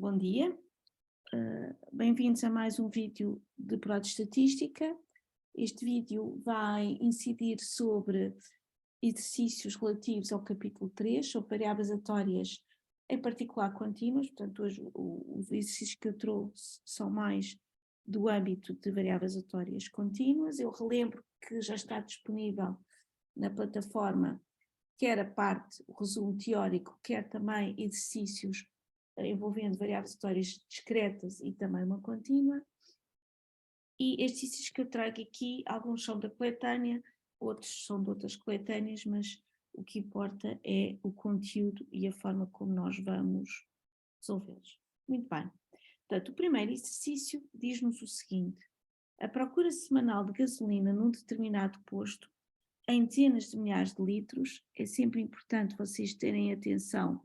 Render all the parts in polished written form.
Bom dia, bem-vindos a mais um vídeo de Prova de Estatística. Este vídeo vai incidir sobre exercícios relativos ao capítulo 3, sobre variáveis aleatórias, em particular contínuas. Portanto, hoje os exercícios que eu trouxe são mais do âmbito de variáveis aleatórias contínuas. Eu relembro que já está disponível na plataforma quer a parte, o resumo teórico, quer também exercícios envolvendo variáveis aleatórias discretas e também uma contínua. E estes exercícios que eu trago aqui, alguns são da coletânea, outros são de outras coletâneas, mas o que importa é o conteúdo e a forma como nós vamos resolvê-los. Muito bem. Portanto, o primeiro exercício diz-nos o seguinte: a procura semanal de gasolina num determinado posto em dezenas de milhares de litros. É sempre importante vocês terem atenção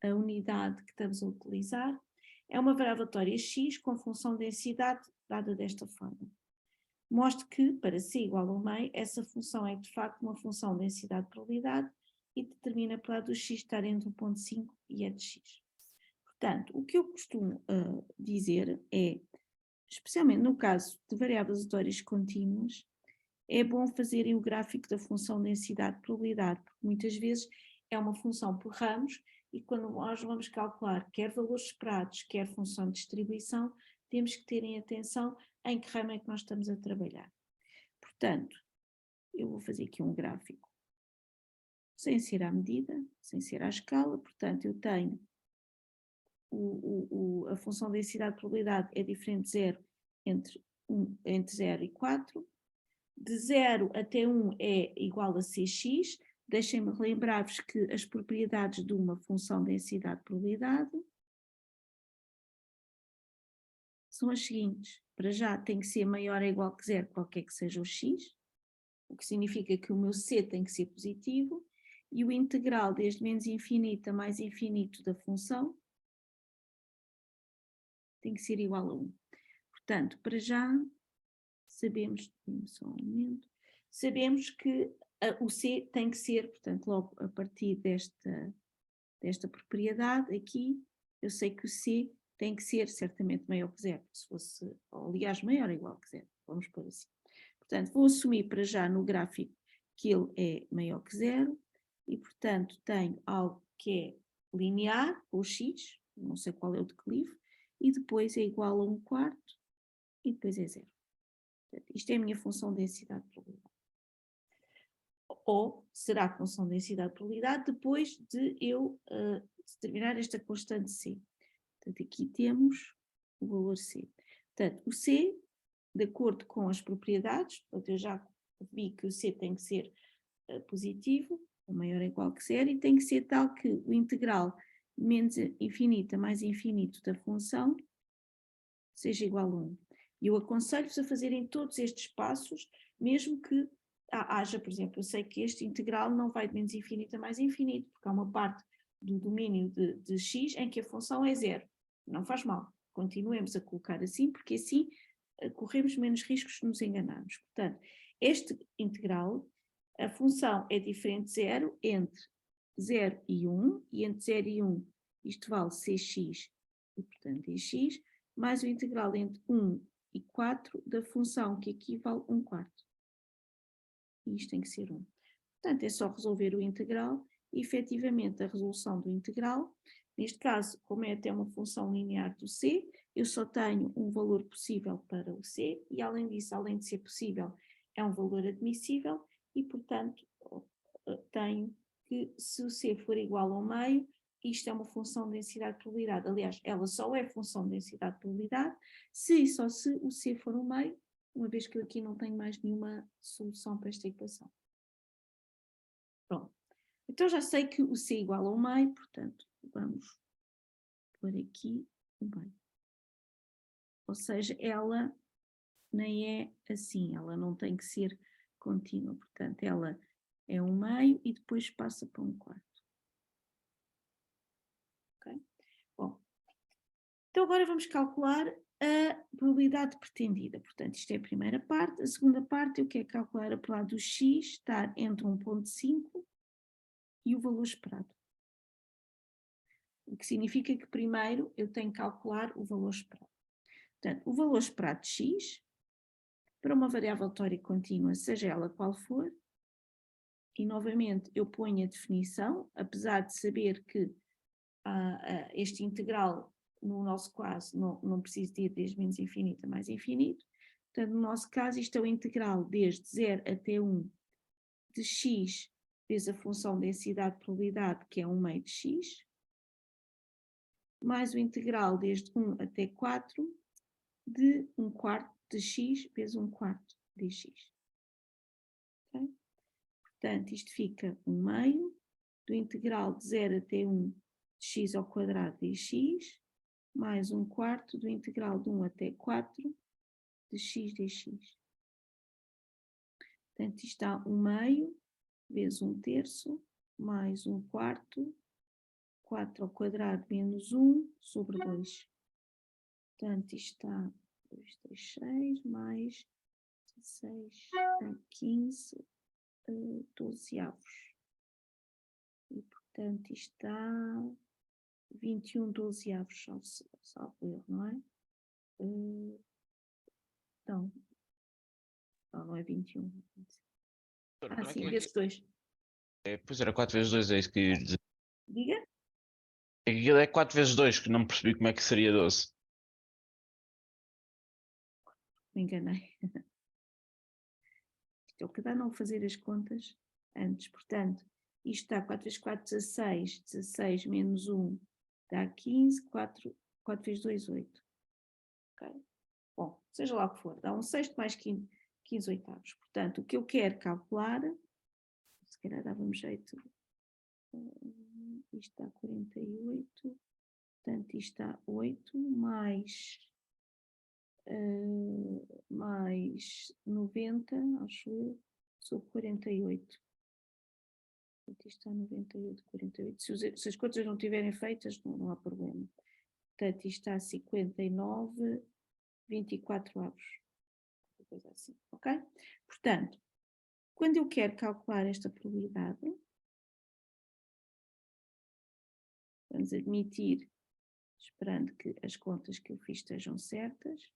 à unidade que estamos a utilizar. É uma variável aleatória x com função de densidade dada desta forma. Mostre que, para c igual a meio, essa função é de facto uma função de densidade de probabilidade e determina a probabilidade do x estar entre 1.5 e é de x. Portanto, o que eu costumo dizer é, especialmente no caso de variáveis aleatórias contínuas, é bom fazerem o gráfico da função densidade de probabilidade, porque muitas vezes é uma função por ramos e quando nós vamos calcular quer valores esperados, quer função de distribuição, temos que terem atenção em que ramo é que nós estamos a trabalhar. Portanto, eu vou fazer aqui um gráfico sem ser à medida, sem ser à escala. Portanto, eu tenho a função de densidade de probabilidade é diferente de 0 entre 0 e 4. De 0 até 1 é igual a Cx. Deixem-me relembrar-vos que as propriedades de uma função de densidade de probabilidade são as seguintes. Para já tem que ser maior ou igual que 0, qualquer que seja o x, o que significa que o meu c tem que ser positivo, e o integral desde menos infinito a mais infinito da função tem que ser igual a 1. Portanto, para já sabemos, só um momento, sabemos que o C tem que ser, portanto, logo a partir desta propriedade aqui, eu sei que o C tem que ser certamente maior que 0, se fosse, aliás, maior ou igual que 0, vamos pôr assim. Portanto, vou assumir para já no gráfico que ele é maior que 0 e, portanto, tenho algo que é linear, ou x, não sei qual é o declive, e depois é igual a 1/4 e depois é 0. Isto é a minha função de densidade de probabilidade. Ou será a função de densidade de probabilidade depois de eu determinar esta constante C. Portanto, aqui temos o valor C. Portanto, o C, de acordo com as propriedades, portanto, eu já vi que o C tem que ser positivo, ou maior ou igual que 0, e tem que ser tal que o integral menos infinito a mais infinito da função seja igual a 1. E eu aconselho-vos a fazerem todos estes passos, mesmo que haja, por exemplo, eu sei que este integral não vai de menos infinito a mais infinito, porque há uma parte do domínio de x em que a função é 0. Não faz mal, continuemos a colocar assim, porque assim corremos menos riscos de nos enganarmos. Portanto, este integral, a função é diferente de 0 entre 0 e 1, e entre 0 e 1 isto vale cx, e portanto é x, mais o integral entre 1 e 4 da função, que aqui vale 1/4. E isto tem que ser 1. Portanto, é só resolver o integral e, efetivamente, a resolução do integral, neste caso, como é até uma função linear do c, eu só tenho um valor possível para o c, e além disso, além de ser possível, é um valor admissível, e, portanto, tenho que, se o c for igual ao meio, isto é uma função de densidade de probabilidade. Aliás, ela só é função de densidade de probabilidade se e só se o C for um meio, uma vez que eu aqui não tenho mais nenhuma solução para esta equação. Pronto. Então já sei que o C é igual ao meio, portanto, vamos pôr aqui o meio. Ou seja, ela nem é assim, ela não tem que ser contínua, portanto, ela é um meio e depois passa para 1/4. Bom, então agora vamos calcular a probabilidade pretendida. Portanto, isto é a primeira parte. A segunda parte eu quero calcular a probabilidade do x estar entre 1.5 e o valor esperado. o que significa que primeiro eu tenho que calcular o valor esperado. Portanto, o valor esperado de x, para uma variável tórica contínua, seja ela qual for, e novamente eu ponho a definição, apesar de saber que este integral, no nosso caso, não precisa de ir desde menos infinito a mais infinito. Portanto, no nosso caso, isto é o integral desde 0 até 1 de x vezes a função densidade de probabilidade, que é 1 meio de x, mais o integral desde 1 até 4 de 1 quarto de x vezes 1 quarto de x. Okay? Portanto, isto fica 1 meio do integral de 0 até 1 de x ao quadrado dx, mais 1 quarto do integral de 1 até 4 de x dx. Portanto, isto dá 1 meio vezes 1 terço, mais 1 quarto, 4 ao quadrado menos 1 sobre 2. Portanto, isto dá 2, 3, 6, mais 16, 15, 12 avos. E, portanto, isto dá 21 dozeavos, salvo erro, não é? Não é 21. Sim, vezes 2. Pois era 4 vezes 2, é isso que eu ia dizer. Diga? Aquilo é 4 vezes 2, que não percebi como é que seria 12. Me enganei. Isto é o que dá não fazer as contas antes. Portanto, isto dá 4 vezes 4, 16. 16 menos 1 dá 15. 4 vezes 2, 8. Ok? Bom, seja lá o que for, dá 1/6 mais 15 oitavos. Portanto, o que eu quero calcular, se calhar dava-me jeito, isto dá 48, portanto isto dá 8, mais 90, acho eu, sobre 48. Portanto, isto dá 98, 48. Se as contas não estiverem feitas, não há problema. Portanto, isto dá 59, 24 avos. Coisa assim, ok? Portanto, quando eu quero calcular esta probabilidade, vamos admitir, esperando que as contas que eu fiz estejam certas.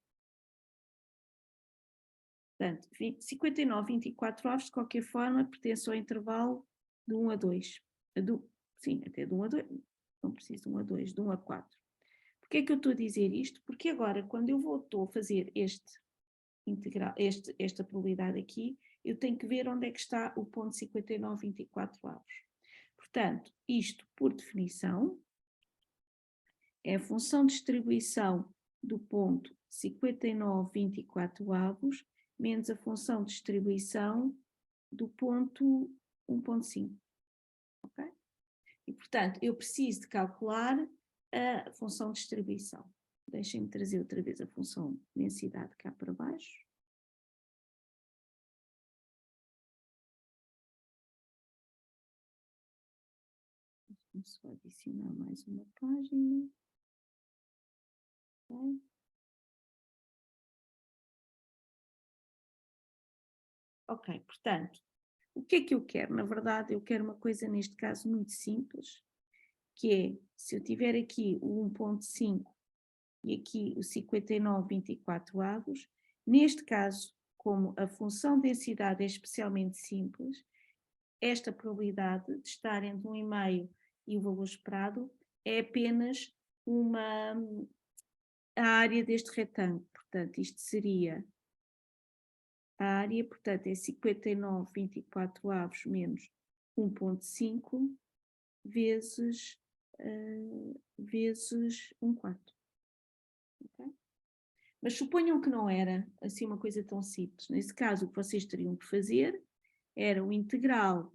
Portanto, 59, 24 avos, de qualquer forma, pertence ao intervalo de 1 a 2. Sim, até de 1 a 2, não preciso de 1 a 2, de 1 a 4. Porquê é que eu estou a dizer isto? Porque agora, quando eu estou a fazer esta probabilidade aqui, eu tenho que ver onde é que está o ponto 59, 24 avos. Portanto, isto, por definição, é a função de distribuição do ponto 59, 24 avos, menos a função de distribuição do ponto 1.5. Ok? E, portanto, eu preciso de calcular a função de distribuição. Deixem-me trazer outra vez a função de densidade cá para baixo. Vamos só adicionar mais uma página. Okay. Ok, portanto, o que é que eu quero? Na verdade, eu quero uma coisa, neste caso, muito simples, que é, se eu tiver aqui o 1.5 e aqui o 59, 24 avos, neste caso, como a função de densidade é especialmente simples, esta probabilidade de estar entre 1,5 e o valor esperado é apenas a área deste retângulo. Portanto, isto seria a área, portanto, é 59, 24 avos menos 1.5 vezes 1 quarto. Okay? Mas suponham que não era assim uma coisa tão simples. Nesse caso, o que vocês teriam que fazer era o integral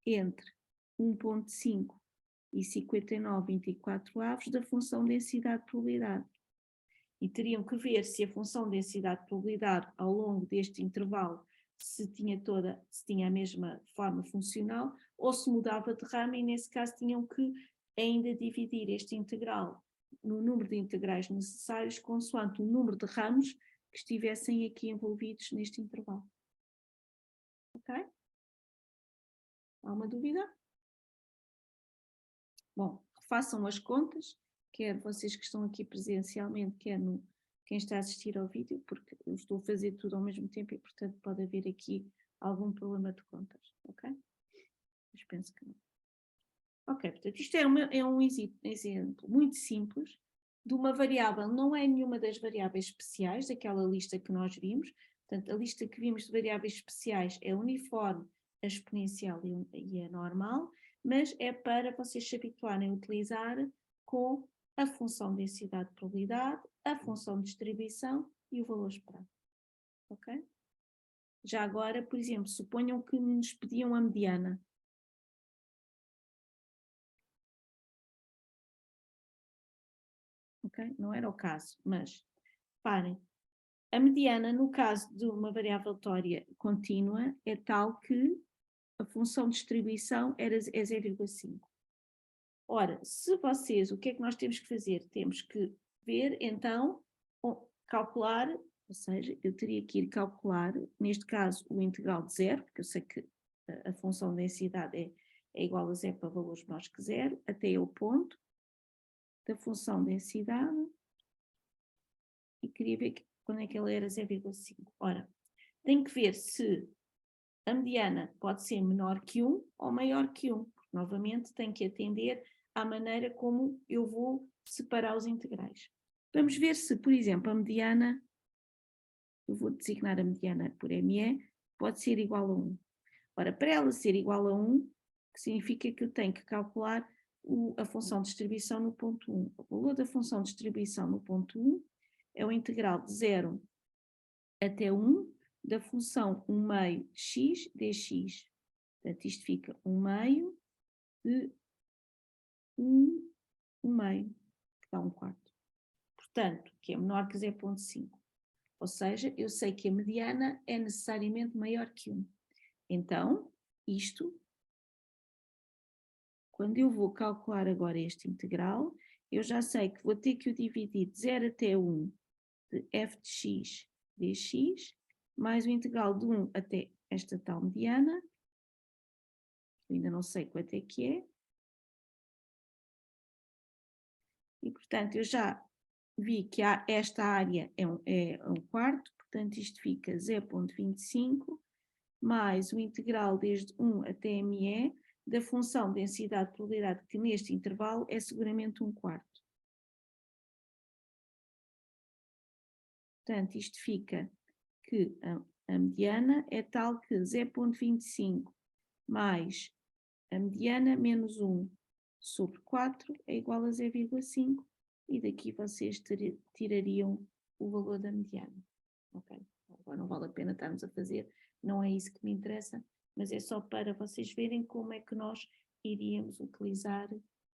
entre 1.5 e 59, 24 avos da função densidade de probabilidade. E teriam que ver se a função de densidade de probabilidade ao longo deste intervalo se tinha a mesma forma funcional ou se mudava de ramo, e nesse caso tinham que ainda dividir este integral no número de integrais necessários consoante o número de ramos que estivessem aqui envolvidos neste intervalo. Ok? Há uma dúvida? Bom, façam as contas, quer vocês que estão aqui presencialmente, quer quem está a assistir ao vídeo, porque eu estou a fazer tudo ao mesmo tempo e, portanto, pode haver aqui algum problema de contas, ok? Mas penso que não. Ok, portanto, isto é um exemplo muito simples de uma variável, não é nenhuma das variáveis especiais daquela lista que nós vimos. Portanto, a lista que vimos de variáveis especiais é uniforme, a exponencial e a normal, mas é para vocês se habituarem a utilizar com a função densidade de probabilidade, a função de distribuição e o valor esperado. Ok? Já agora, por exemplo, suponham que nos pediam a mediana. Ok? Não era o caso, mas parem. A mediana, no caso de uma variável aleatória contínua, é tal que a função de distribuição é 0,5. Ora, se vocês, o que é que nós temos que fazer? Temos que ver, então, calcular, ou seja, eu teria que ir calcular, neste caso, o integral de zero, porque eu sei que a função de densidade é igual a zero para valores menores que zero, até o ponto da função de densidade, e queria ver quando é que ele era 0,5. Ora, tem que ver se a mediana pode ser menor que 1 ou maior que 1, porque novamente tem que atender à maneira como eu vou separar os integrais. Vamos ver se, por exemplo, a mediana, eu vou designar a mediana por ME, pode ser igual a 1. Ora, para ela ser igual a 1, que significa que eu tenho que calcular a função de distribuição no ponto 1. O valor da função de distribuição no ponto 1 é o integral de 0 até 1 da função 1 meio x dx. Portanto, isto fica 1 meio de 1 meio, que dá 1 quarto. Portanto, que é menor que 0,5. Ou seja, eu sei que a mediana é necessariamente maior que 1. Então, isto, quando eu vou calcular agora este integral, eu já sei que vou ter que o dividir de 0 até 1 de f de x dx, mais o integral de 1 até esta tal mediana, eu ainda não sei quanto é que é, e portanto eu já vi que esta área é um quarto, portanto isto fica 0,25 mais o integral desde 1 até ME da função densidade de probabilidade, que neste intervalo é seguramente 1 quarto. Portanto, isto fica que a mediana é tal que 0,25 mais a mediana menos 1 sobre 4 é igual a 0,5 e daqui vocês tirariam o valor da mediana. Ok? Agora não vale a pena estarmos a fazer, não é isso que me interessa, mas é só para vocês verem como é que nós iríamos utilizar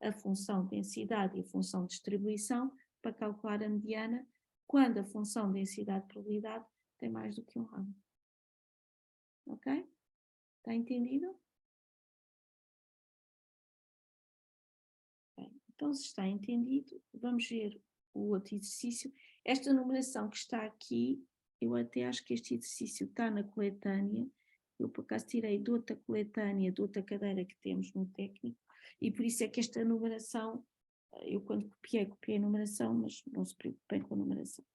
a função densidade e a função distribuição para calcular a mediana quando a função densidade de probabilidade tem mais do que um ramo. Ok? Está entendido? Bem, então, se está entendido, vamos ver o outro exercício. Esta numeração que está aqui, eu até acho que este exercício está na coletânea. Eu, por acaso, tirei de outra coletânea, de outra cadeira que temos no técnico, e por isso é que esta numeração, eu quando copiei a numeração, mas não se preocupem com a numeração.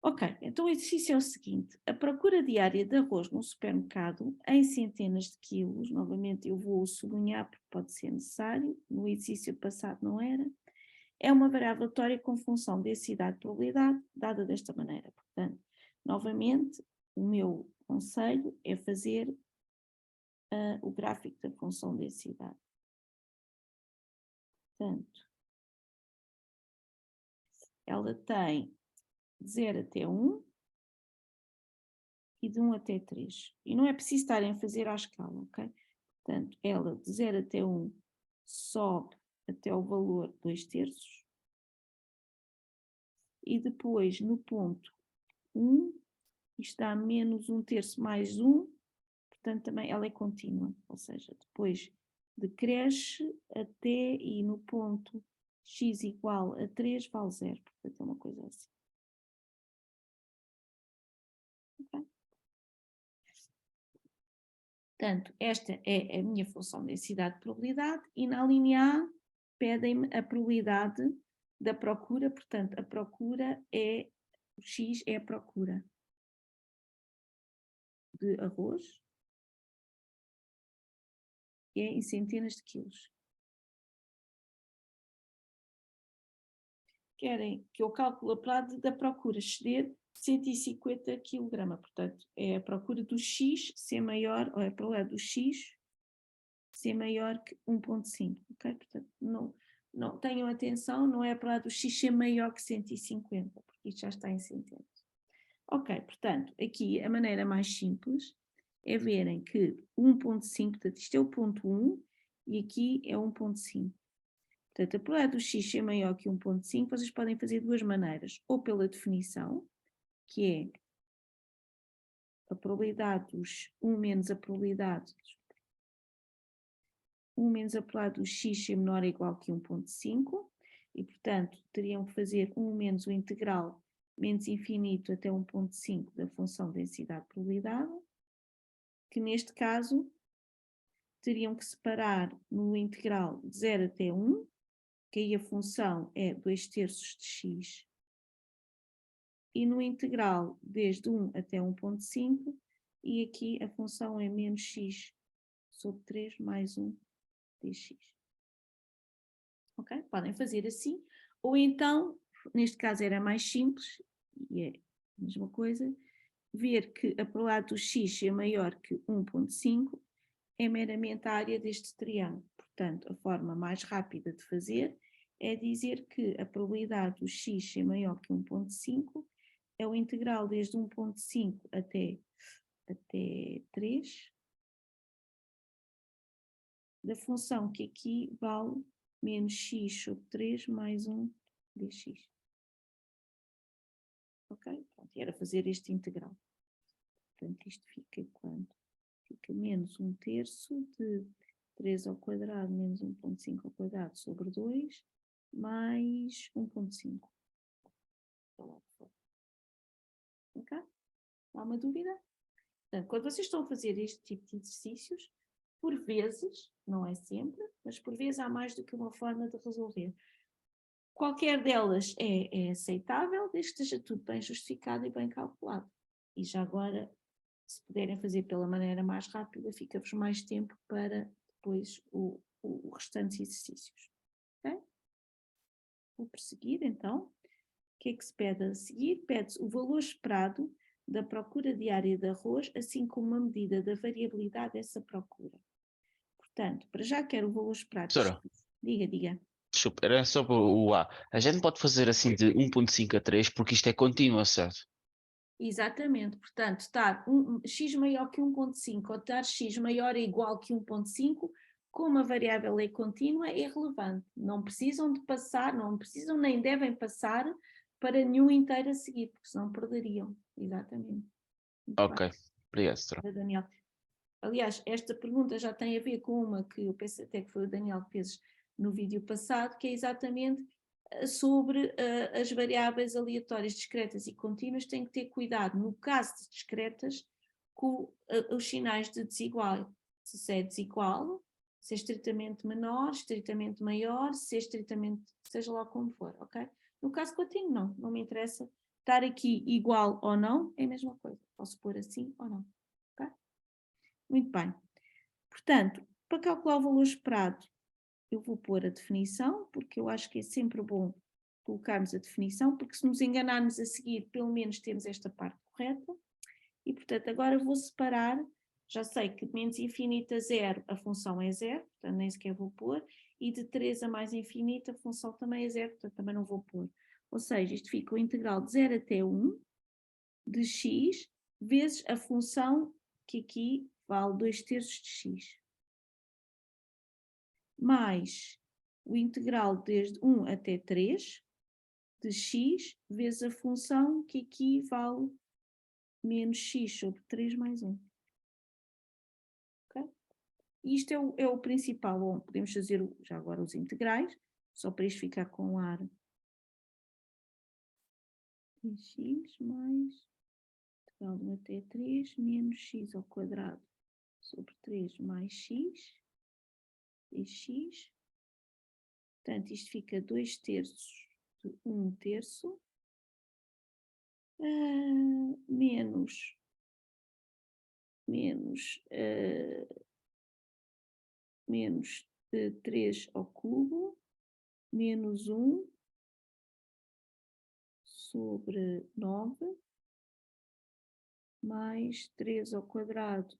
Ok, então o exercício é o seguinte: a procura diária de arroz no supermercado em centenas de quilos, novamente eu vou sublinhar porque pode ser necessário, no exercício passado não era, é uma variável aleatória com função densidade de probabilidade dada desta maneira. Portanto, novamente, o meu conselho é fazer o gráfico da função densidade. Portanto, ela tem de 0 até 1 e de 1 até 3. E não é preciso estarem a fazer à escala, ok? Portanto, ela de 0 até 1 sobe até o valor 2/3. E depois, no ponto 1, isto dá menos 1/3 mais 1, portanto também ela é contínua, ou seja, depois decresce até e no ponto x igual a 3 vale 0, portanto é uma coisa assim. Okay? Portanto, esta é a minha função de densidade de probabilidade e na linha A pedem-me a probabilidade da procura, portanto, a procura é, o X é a procura de arroz, que é em centenas de quilos. Querem que eu calcule a probabilidade da procura exceder 150 kg, portanto, é a procura do X ser maior, ou é a probabilidade do X ser maior que 1.5, ok? Portanto, não tenham atenção, não é a probabilidade do X ser maior que 150, porque isto já está em centenas. Ok, portanto, aqui a maneira mais simples é verem que 1.5, portanto, isto é o ponto 1 e aqui é 1.5. Portanto, a probabilidade do X ser maior que 1.5, vocês podem fazer de duas maneiras, ou pela definição, que é a probabilidade dos 1 menos a probabilidade do X ser menor ou igual que 1.5, e portanto teriam que fazer 1 menos o integral menos infinito até 1.5 da função densidade-probabilidade, que neste caso teriam que separar no integral de 0 até 1, que aí a função é 2/3 de x, e no integral desde 1 até 1.5, e aqui a função é menos x sobre 3 mais 1 dx. Ok? Podem fazer assim, ou então, neste caso era mais simples, e é a mesma coisa, ver que a probabilidade do x é maior que 1.5 é meramente a área deste triângulo. Portanto, a forma mais rápida de fazer é dizer que a probabilidade do x ser maior que 1.5 é o integral desde 1.5 até 3 da função que aqui vale menos x sobre 3 mais 1 dx. Ok? Pronto, e era fazer este integral. Portanto, isto fica quanto? Fica menos 1/3 de 3 ao quadrado menos 1.5 ao quadrado sobre 2 mais 1.5. Ok? Há uma dúvida? Portanto, quando vocês estão a fazer este tipo de exercícios, por vezes, não é sempre, mas por vezes há mais do que uma forma de resolver. Qualquer delas é aceitável, desde que esteja tudo bem justificado e bem calculado. E já agora, se puderem fazer pela maneira mais rápida, fica-vos mais tempo para depois o restante exercícios. Okay? Vou prosseguir então. O que é que se pede a seguir? Pede-se o valor esperado da procura diária de arroz, assim como uma medida da variabilidade dessa procura. Portanto, para já quero o valor esperado. Professora, Diga. desculpa, era só o A. A gente pode fazer assim de 1.5 a 3 porque isto é contínuo, certo? Exatamente, portanto, estar x maior que 1.5 ou estar x maior ou igual que 1.5, como a variável é contínua, é relevante. Não precisam de passar, não precisam nem devem passar para nenhum inteiro a seguir, porque senão perderiam. Exatamente. Muito Ok, bem. obrigado, doutora. Daniel. Aliás, esta pergunta já tem a ver com uma que eu penso até que foi o Daniel que fez no vídeo passado, que é exatamente sobre as variáveis aleatórias discretas e contínuas. Tem que ter cuidado, no caso de discretas, com os sinais de desigual. Se é desigual, se é estritamente menor, estritamente maior, se é estritamente, seja lá como for, ok? No caso contínuo, não me interessa estar aqui igual ou não, é a mesma coisa. Posso pôr assim ou não, ok? Muito bem. Portanto, para calcular o valor esperado, eu vou pôr a definição, porque eu acho que é sempre bom colocarmos a definição, porque se nos enganarmos a seguir, pelo menos temos esta parte correta. E, portanto, agora vou separar, já sei que de menos infinito a 0 a função é 0, portanto nem sequer vou pôr, e de 3 a mais infinito a função também é 0, portanto também não vou pôr. Ou seja, isto fica o integral de 0 até 1 de x vezes a função que aqui vale 2/3 de x, mais o integral desde 1 até 3 de x vezes a função que aqui vale menos x sobre 3 mais 1. Okay? E isto é o principal. Bom, podemos fazer já agora os integrais, só para isto ficar com o ar. X mais integral de 1 até 3 menos x ao quadrado sobre 3 mais x, dx, Portanto, isto fica 2/3 de 1/3 menos 3 ao cubo, menos 1 sobre 9, mais 3 ao quadrado,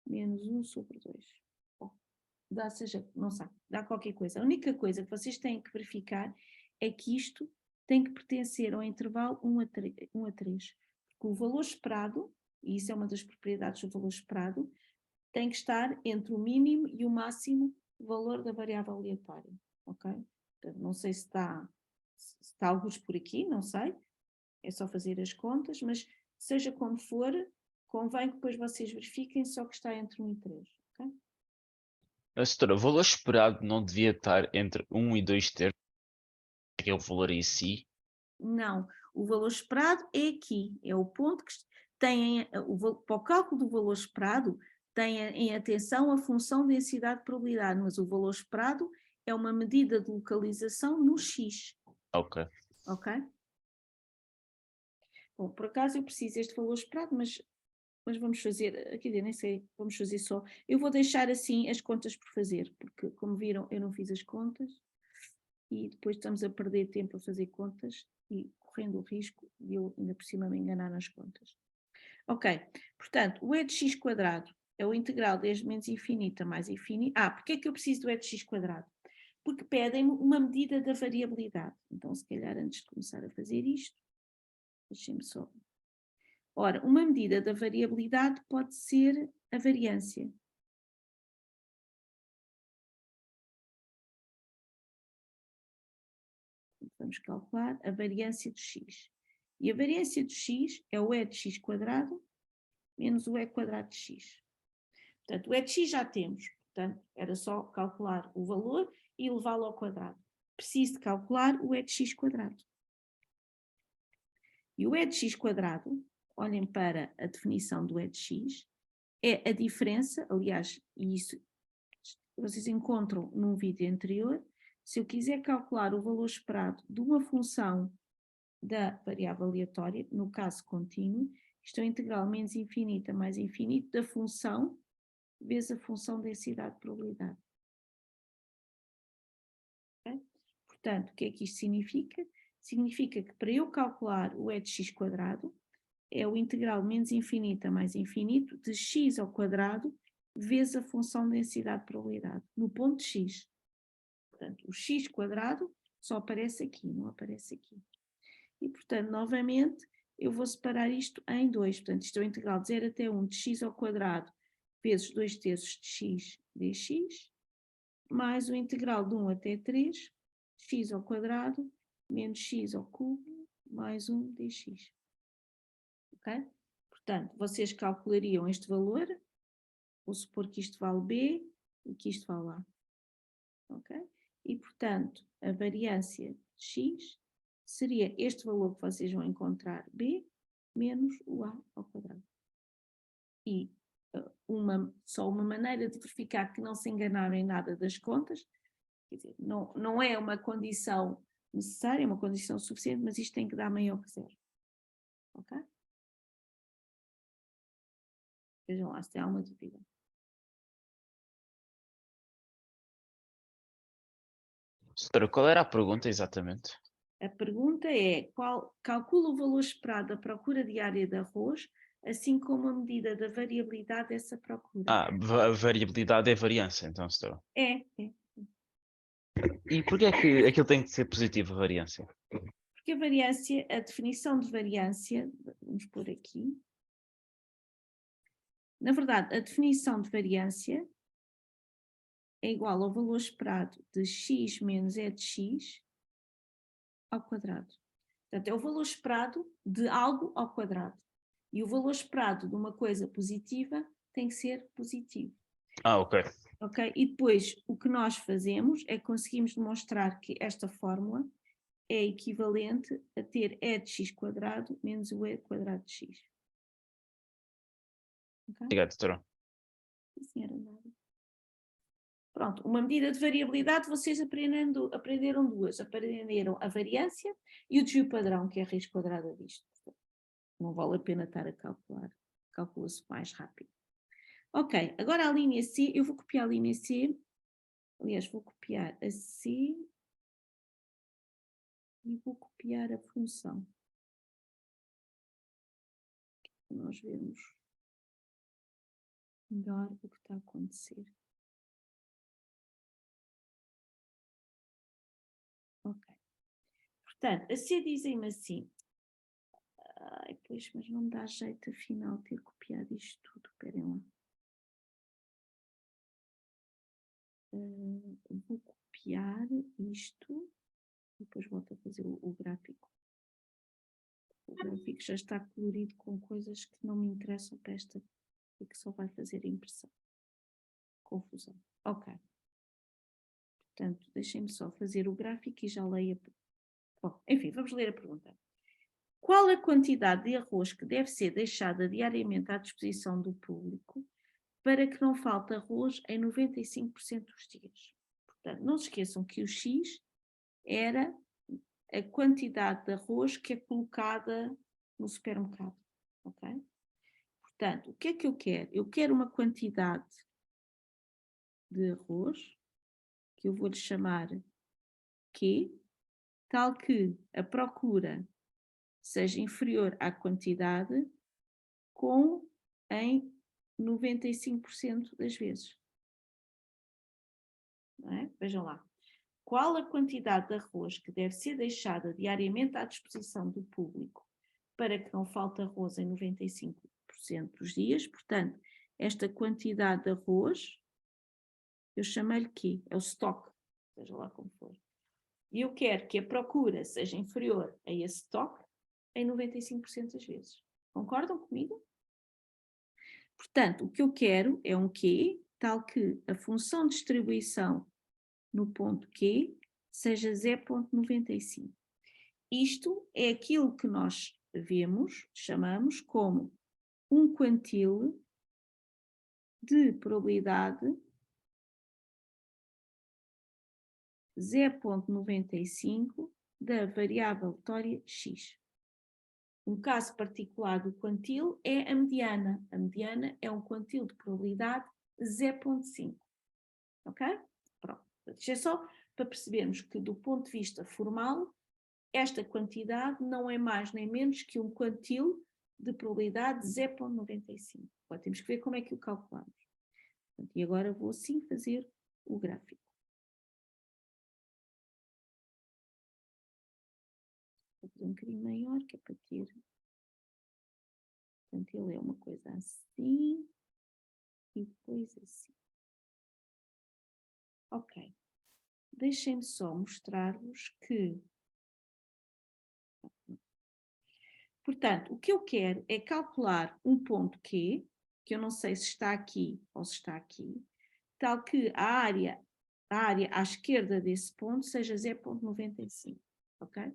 menos 1 sobre 2. Bom, dá, seja, não sabe, dá qualquer coisa. A única coisa que vocês têm que verificar é que isto tem que pertencer ao intervalo 1 a 3. Porque o valor esperado, e isso é uma das propriedades do valor esperado, tem que estar entre o mínimo e o máximo valor da variável aleatória, ok? Portanto, não sei se está alguns por aqui, não sei, é só fazer as contas, mas seja como for, convém que depois vocês verifiquem só que está entre 1 e 3, ok? Setora, o valor esperado não devia estar entre 1 e 2/3, que é o valor em si? Não, o valor esperado é aqui, é o ponto que tem, para o cálculo do valor esperado, tem em atenção a função densidade de probabilidade, mas o valor esperado é uma medida de localização no X. Ok. Ok? Bom, por acaso eu preciso deste valor esperado, mas vamos fazer, quer dizer, nem sei, vamos fazer só. Eu vou deixar assim as contas por fazer, porque como viram eu não fiz as contas e depois estamos a perder tempo a fazer contas e correndo o risco de eu ainda por cima me enganar nas contas. Ok, portanto, o e de x quadrado é o integral desde menos infinito a mais infinito. Porque é que eu preciso do e de x quadrado? Porque pedem-me uma medida da variabilidade. Então, se calhar, antes de começar a fazer isto, deixem-me só. Ora, uma medida da variabilidade pode ser a variância. Vamos calcular a variância de x. E a variância de x é o e de x quadrado menos o e quadrado de x. Portanto, o e de x já temos. Portanto, era só calcular o valor e levá-lo ao quadrado. Preciso de calcular o e de x quadrado. E o e de x quadrado, olhem para a definição do e de x, é a diferença, aliás, e isso vocês encontram num vídeo anterior, se eu quiser calcular o valor esperado de uma função da variável aleatória, no caso contínuo, isto é o integral menos infinito a mais infinito da função vezes a função densidade de probabilidade. Okay? Portanto, o que é que isto significa? Significa que para eu calcular o e de x quadrado, é o integral menos infinito a mais infinito de x ao quadrado vezes a função densidade de probabilidade, no ponto de x. Portanto, o x quadrado só aparece aqui, não aparece aqui. E, portanto, novamente, eu vou separar isto em 2. Portanto, isto é o integral de 0 até 1 de x ao quadrado vezes 2/3 de x dx, mais o integral de 1 até 3, x ao quadrado, menos x ao cubo, mais 1 dx. Ok? Portanto, vocês calculariam este valor, vou supor que isto vale b e que isto vale a. Ok? E, portanto, a variância de x seria este valor que vocês vão encontrar, b, menos o a ao quadrado. E só uma maneira de verificar que não se enganaram em nada das contas, quer dizer, não é uma condição necessária, é uma condição suficiente, mas isto tem que dar maior que 0. Ok? Vejam lá se tem alguma dúvida. Setora, qual era a pergunta exatamente? A pergunta é, calcula o valor esperado da procura diária de arroz, assim como a medida da variabilidade dessa procura. A variabilidade é variância, então, setora. É. E porquê é que aquilo tem que ser positivo, a variância? Porque a variância, a definição de variância, vamos pôr aqui. Na verdade, a definição de variância é igual ao valor esperado de x menos e de x ao quadrado. Portanto, é o valor esperado de algo ao quadrado. E o valor esperado de uma coisa positiva tem que ser positivo. Ok. Ok? E depois, o que nós fazemos é que conseguimos demonstrar que esta fórmula é equivalente a ter e de x quadrado menos o e quadrado de x. Okay? Obrigado, setora. Sim, senhora Nada. Pronto, uma medida de variabilidade, vocês aprenderam duas. Aprenderam a variância e o desvio padrão, que é a raiz quadrada disto. Não vale a pena estar a calcular. Calcula-se mais rápido. Ok, agora a linha C, eu vou copiar a linha C. Aliás, vou copiar a C e vou copiar a função. Para nós vermos melhor o que está a acontecer. Ok. Portanto, a C dizem-me assim. Ai, pois, mas não me dá jeito afinal ter copiado isto tudo. Esperem lá. Vou copiar isto. Depois volto a fazer o gráfico. O gráfico já está colorido com coisas que não me interessam para esta e que só vai fazer impressão. Confusão. Ok. Portanto, deixem-me só fazer o gráfico e já leio a... Bom, enfim, vamos ler a pergunta. Qual a quantidade de arroz que deve ser deixada diariamente à disposição do público para que não falte arroz em 95% dos dias? Portanto, não se esqueçam que o X era a quantidade de arroz que é colocada no supermercado, ok? Portanto, o que é que eu quero? Eu quero uma quantidade de arroz, que eu vou-lhe chamar Q, tal que a procura seja inferior à quantidade em 95% das vezes. Não é? Vejam lá. Qual a quantidade de arroz que deve ser deixada diariamente à disposição do público para que não falte arroz em 95% dos dias? Portanto, esta quantidade de arroz, eu chamei-lhe Q, é o estoque, seja lá como for. E eu quero que a procura seja inferior a esse estoque em 95% das vezes. Concordam comigo? Portanto, o que eu quero é um Q, tal que a função de distribuição no ponto Q seja 0,95. Isto é aquilo que nós chamamos como um quantile de probabilidade 0,95 da variável aleatória x. Um caso particular do quantile é a mediana. A mediana é um quantile de probabilidade 0,5. Ok? Pronto. Isto é só para percebermos que, do ponto de vista formal, esta quantidade não é mais nem menos que um quantile de probabilidade 0,95. Agora temos que ver como é que o calculamos. E agora vou assim fazer o gráfico. Vou fazer um bocadinho maior, que é para ter. Portanto, ele é uma coisa assim e depois assim. Ok. Deixem-me só mostrar-vos que... Portanto, o que eu quero é calcular um ponto Q, que eu não sei se está aqui ou se está aqui, tal que a área à esquerda desse ponto seja 0,95, ok?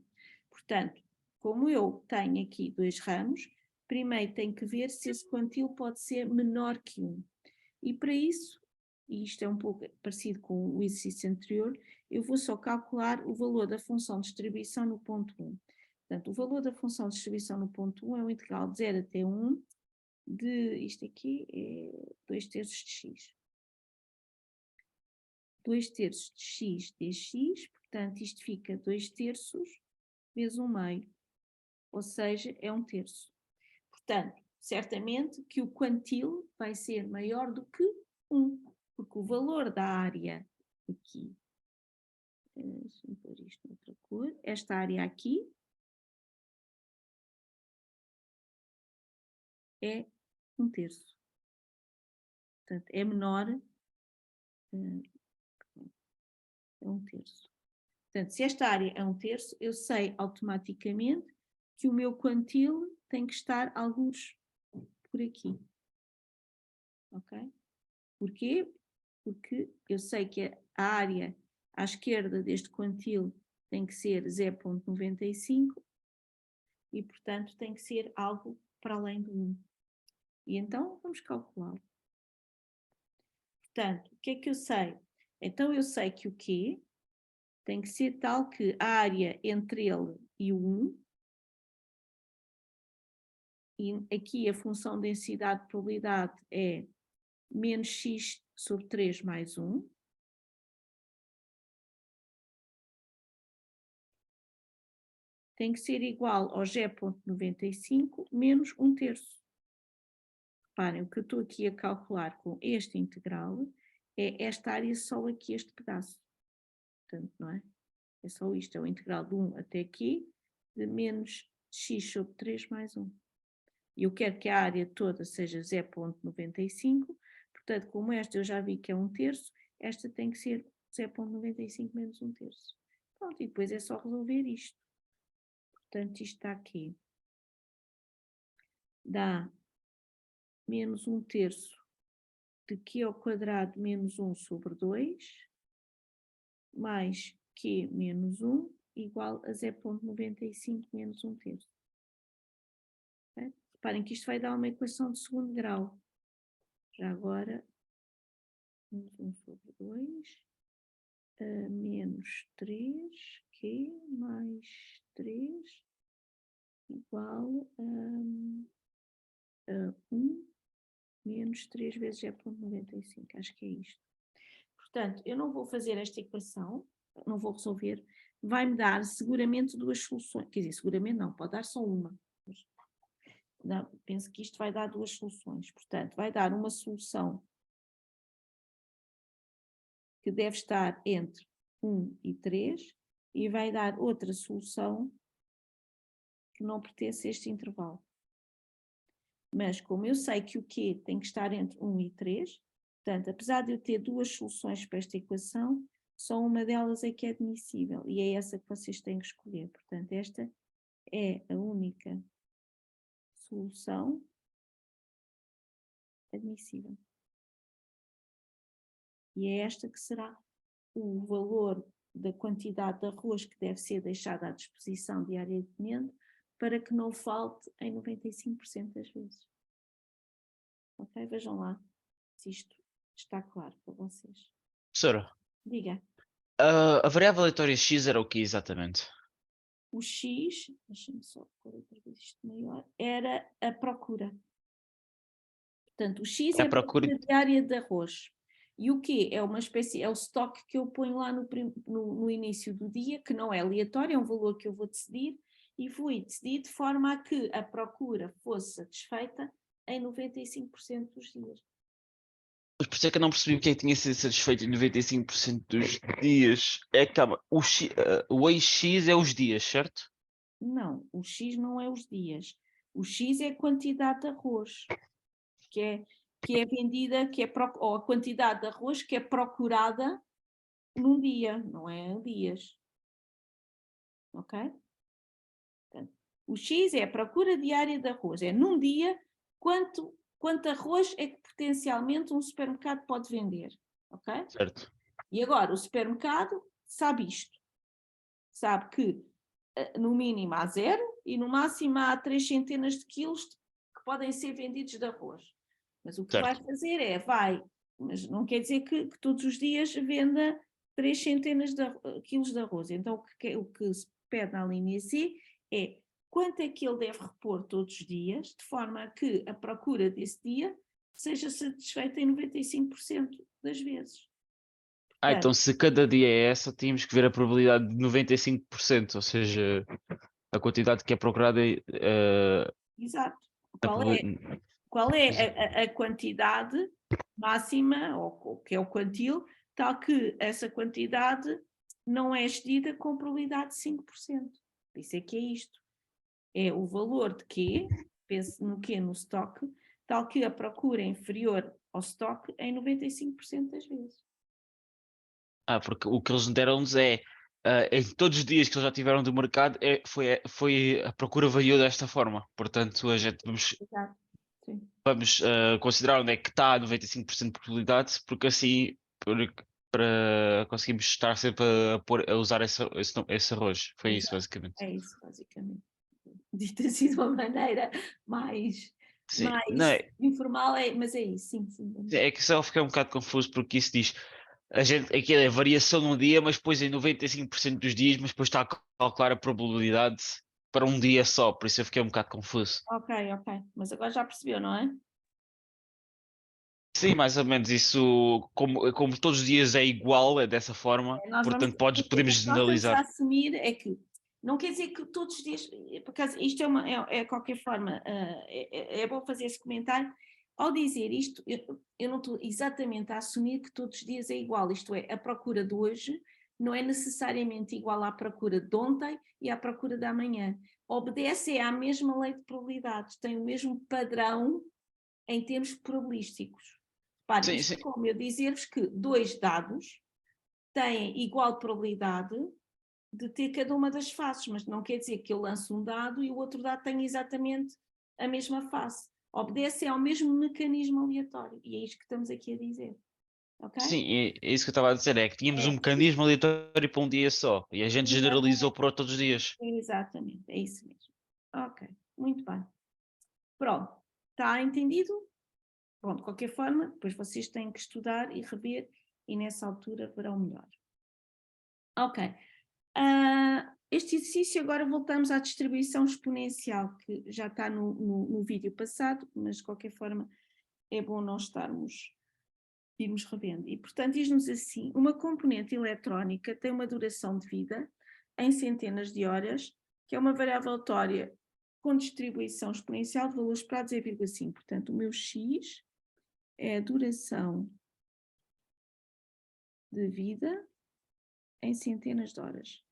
Portanto, como eu tenho aqui dois ramos, primeiro tenho que ver se esse quantile pode ser menor que 1. E para isso, e isto é um pouco parecido com o exercício anterior, eu vou só calcular o valor da função de distribuição no ponto 1. Portanto, o valor da função de distribuição no ponto 1 é o integral de 0 até 1 de, isto aqui é 2/3 de x. 2/3 de x dx, portanto, isto fica 2/3 vezes 1/2, ou seja, é 1/3. Portanto, certamente que o quantile vai ser maior do que 1, porque o valor da área aqui, deixa-me pôr isto noutra cor, esta área aqui é 1/3. Portanto, é menor, é 1/3. Portanto, se esta área é 1/3, eu sei automaticamente que o meu quantile tem que estar alguns por aqui. Ok? Porquê? Porque eu sei que a área à esquerda deste quantile tem que ser 0,95 e, portanto, tem que ser algo para além do 1. E então, vamos calcular. Portanto, o que é que eu sei? Então eu sei que o Q tem que ser tal que a área entre ele e o 1, e aqui a função densidade de probabilidade é menos x sobre 3 mais 1. Tem que ser igual ao g.95 menos 1/3. Reparem, o que eu estou aqui a calcular com este integral é esta área só aqui, este pedaço. Portanto, não é? É só isto, é o integral de 1 até aqui, de menos x sobre 3 mais 1. E eu quero que a área toda seja 0.95, portanto, como esta eu já vi que é 1/3, esta tem que ser 0.95 menos 1/3. Pronto, e depois é só resolver isto. Portanto, isto está aqui. Dá menos 1/3 de q ao quadrado menos 1 sobre 2, mais q menos 1, igual a 0.95 menos 1/3. Okay? Reparem que isto vai dar uma equação de segundo grau. Já agora, menos 1 sobre 2, menos 3q mais 3, igual a 1 menos 3 vezes 0.95. Acho que é isto. Portanto, eu não vou fazer esta equação, não vou resolver, vai-me dar seguramente duas soluções, quer dizer, seguramente não, pode dar só uma. Não, penso que isto vai dar duas soluções, portanto, vai dar uma solução que deve estar entre 1 e 3 e vai dar outra solução que não pertence a este intervalo. Mas como eu sei que o Q tem que estar entre 1 e 3, portanto, apesar de eu ter duas soluções para esta equação, só uma delas é que é admissível, e é essa que vocês têm que escolher. Portanto, esta é a única solução admissível. E é esta que será o valor da quantidade de arroz que deve ser deixada à disposição diariamente para que não falte em 95% das vezes. Ok? Vejam lá se isto está claro para vocês. Professora, Diga. a variável aleatória x era o que exatamente? O X, deixa-me só pôr outra vez isto maior, era a procura. Portanto, o X É é a a procura. procura diária de arroz. E o Q é uma espécie, é o estoque que eu ponho lá no início do dia, que não é aleatório, é um valor que eu vou decidir, e fui decidir de forma a que a procura fosse satisfeita em 95% dos dias. Mas por isso é que eu não percebi o que é que tinha sido satisfeito em 95% dos dias. É que, calma, o eixo x é os dias, certo? Não, o X não é os dias. O X é a quantidade de arroz que é vendida, ou a quantidade de arroz que é procurada num dia, não é dias. Ok? Portanto, o X é a procura diária de arroz. É num dia quanto arroz é que potencialmente um supermercado pode vender. Ok? Certo. E agora o supermercado sabe isto. Sabe que no mínimo há 0 e no máximo há 3 centenas de quilos que podem ser vendidos de arroz. Mas o que vai fazer mas não quer dizer que todos os dias venda 3 centenas de quilos de arroz. Então o que se pede na linha C é quanto é que ele deve repor todos os dias, de forma a que a procura desse dia seja satisfeita em 95% das vezes. Então se cada dia é essa, tínhamos que ver a probabilidade de 95%, ou seja, a quantidade que é procurada. Exato. A Qual é a quantidade máxima, ou que é o quantil, tal que essa quantidade não é excedida com probabilidade de 5%. Isso é que é isto. É o valor de Q, pense no Q no estoque, tal que a procura é inferior ao estoque em 95% das vezes. Porque o que eles deram-nos é, em todos os dias que eles já tiveram do mercado, foi a procura variou desta forma. Portanto, a gente Exato. Sim. vamos considerar onde é que está a 95% de probabilidade, porque assim para conseguirmos estar sempre a usar esse arroz. Foi isso, basicamente. É isso, basicamente. Dito assim de uma maneira mais Sim, não, informal, mas é isso, sim. é que só fiquei um bocado confuso porque isso diz aquilo é variação num dia, mas depois em 95% dos dias, mas depois está a calcular a probabilidade para um dia só, por isso eu fiquei um bocado confuso. Ok, ok. Mas agora já percebeu, não é? Sim, mais ou menos isso, como todos os dias é igual, é dessa forma, Nós vamos, portanto podemos o que nós estamos a generalizar. assumir é que não quer dizer que todos os dias, por acaso, isto é de qualquer forma, é bom fazer esse comentário. Ao dizer isto, eu não estou exatamente a assumir que todos os dias é igual, isto é, a procura de hoje não é necessariamente igual à procura de ontem e à procura de amanhã. Obedece à mesma lei de probabilidades, tem o mesmo padrão em termos probabilísticos. Repare, Sim, isto sim, é como eu dizer-vos que dois dados têm igual probabilidade de ter cada uma das faces, mas não quer dizer que eu lance um dado e o outro dado tenha exatamente a mesma face. Obedece ao mesmo mecanismo aleatório, e é isto que estamos aqui a dizer. Ok? sim, é isso que eu estava a dizer, é que tínhamos um É, mecanismo aleatório para um dia só, e a gente generalizou exatamente, para todos os dias. exatamente, é isso mesmo. Ok, muito bem. Pronto, está entendido? Pronto, de qualquer forma, depois vocês têm que estudar e rever, e nessa altura verão melhor. Ok. Este exercício, agora voltamos à distribuição exponencial, que já está no vídeo passado, mas de qualquer forma é bom nós irmos revendo. E, portanto, diz-nos assim: uma componente eletrónica tem uma duração de vida em centenas de horas, que é uma variável aleatória com distribuição exponencial de valores esperados em 0,5. Portanto, o meu x é a duração de vida em centenas de horas.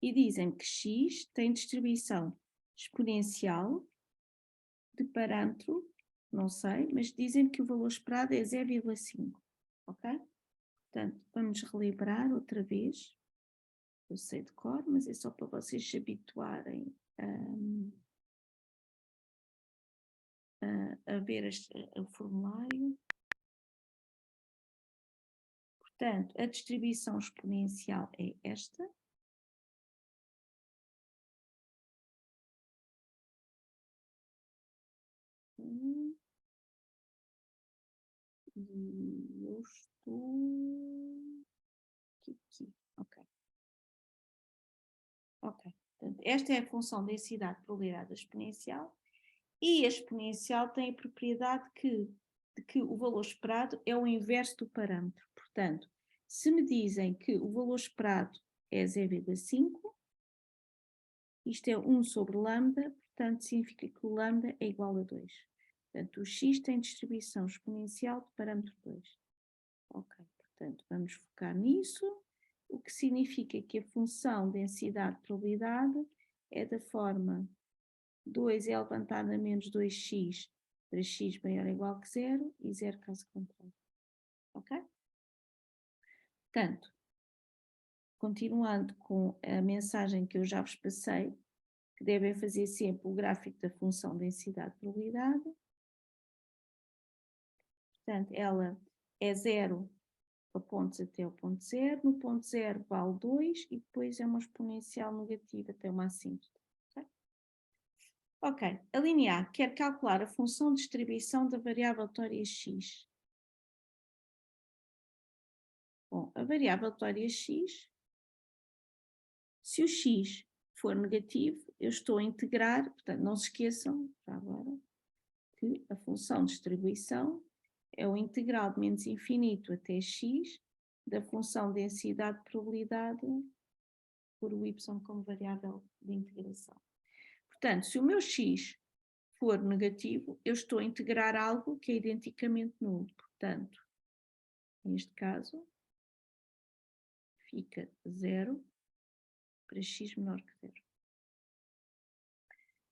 E dizem que x tem distribuição exponencial de parâmetro, não sei, mas dizem que o valor esperado é 0,5, ok? Portanto, vamos relembrar outra vez. Eu sei de cor, mas é só para vocês se habituarem a ver o formulário. Portanto, a distribuição exponencial é esta. E eu estou aqui. Ok. Ok. Portanto, esta é a função densidade probabilidade exponencial e a exponencial tem a propriedade de que o valor esperado é o inverso do parâmetro. Portanto, se me dizem que o valor esperado é 0,5, isto é 1 sobre lambda, portanto significa que o lambda é igual a 2. Portanto, o x tem distribuição exponencial de parâmetro 2. Ok, portanto, vamos focar nisso, o que significa que a função densidade-probabilidade é da forma 2 é levantado a menos 2x para x maior ou igual que 0 e 0 caso contrário. Ok? Portanto, continuando com a mensagem que eu já vos passei, que devem fazer sempre o gráfico da função densidade-probabilidade. Portanto, ela é 0 para pontos até o ponto 0, no ponto 0 vale 2 e depois é uma exponencial negativa até uma assíntota. Okay? Ok, a linear quer calcular a função de distribuição da variável aleatória x. Bom, a variável aleatória x, se o x for negativo, eu estou a integrar, portanto, não se esqueçam, já agora, que a função de distribuição é o integral de menos infinito até x da função densidade-probabilidade por o y como variável de integração. Portanto, se o meu x for negativo, eu estou a integrar algo que é identicamente nulo. Portanto, neste caso, fica 0 para x menor que 0.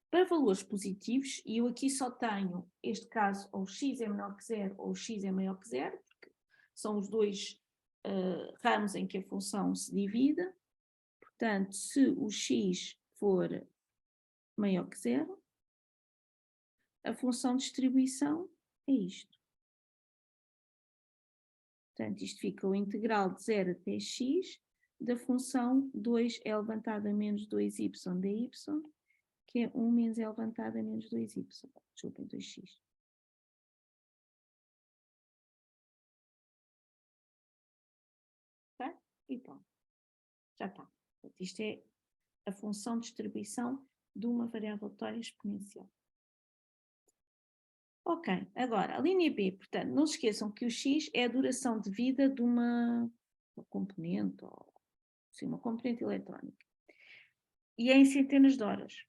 Para valores positivos, e eu aqui só tenho este caso, ou x é menor que 0 ou x é maior que 0, porque são os dois ramos em que a função se divide. Portanto, se o x for maior que 0, a função de distribuição é isto. Portanto, isto fica o integral de 0 até x da função 2 é levantado a menos 2y dy, que é 1 menos é levantado a menos 2y. Desculpem, 2x. e pronto. Já está. Portanto, isto é a função de distribuição de uma variável vetorial exponencial. Ok, agora, a linha B, portanto, não se esqueçam que o x é a duração de vida de uma componente, ou sim, uma componente eletrónica. E é em centenas de horas.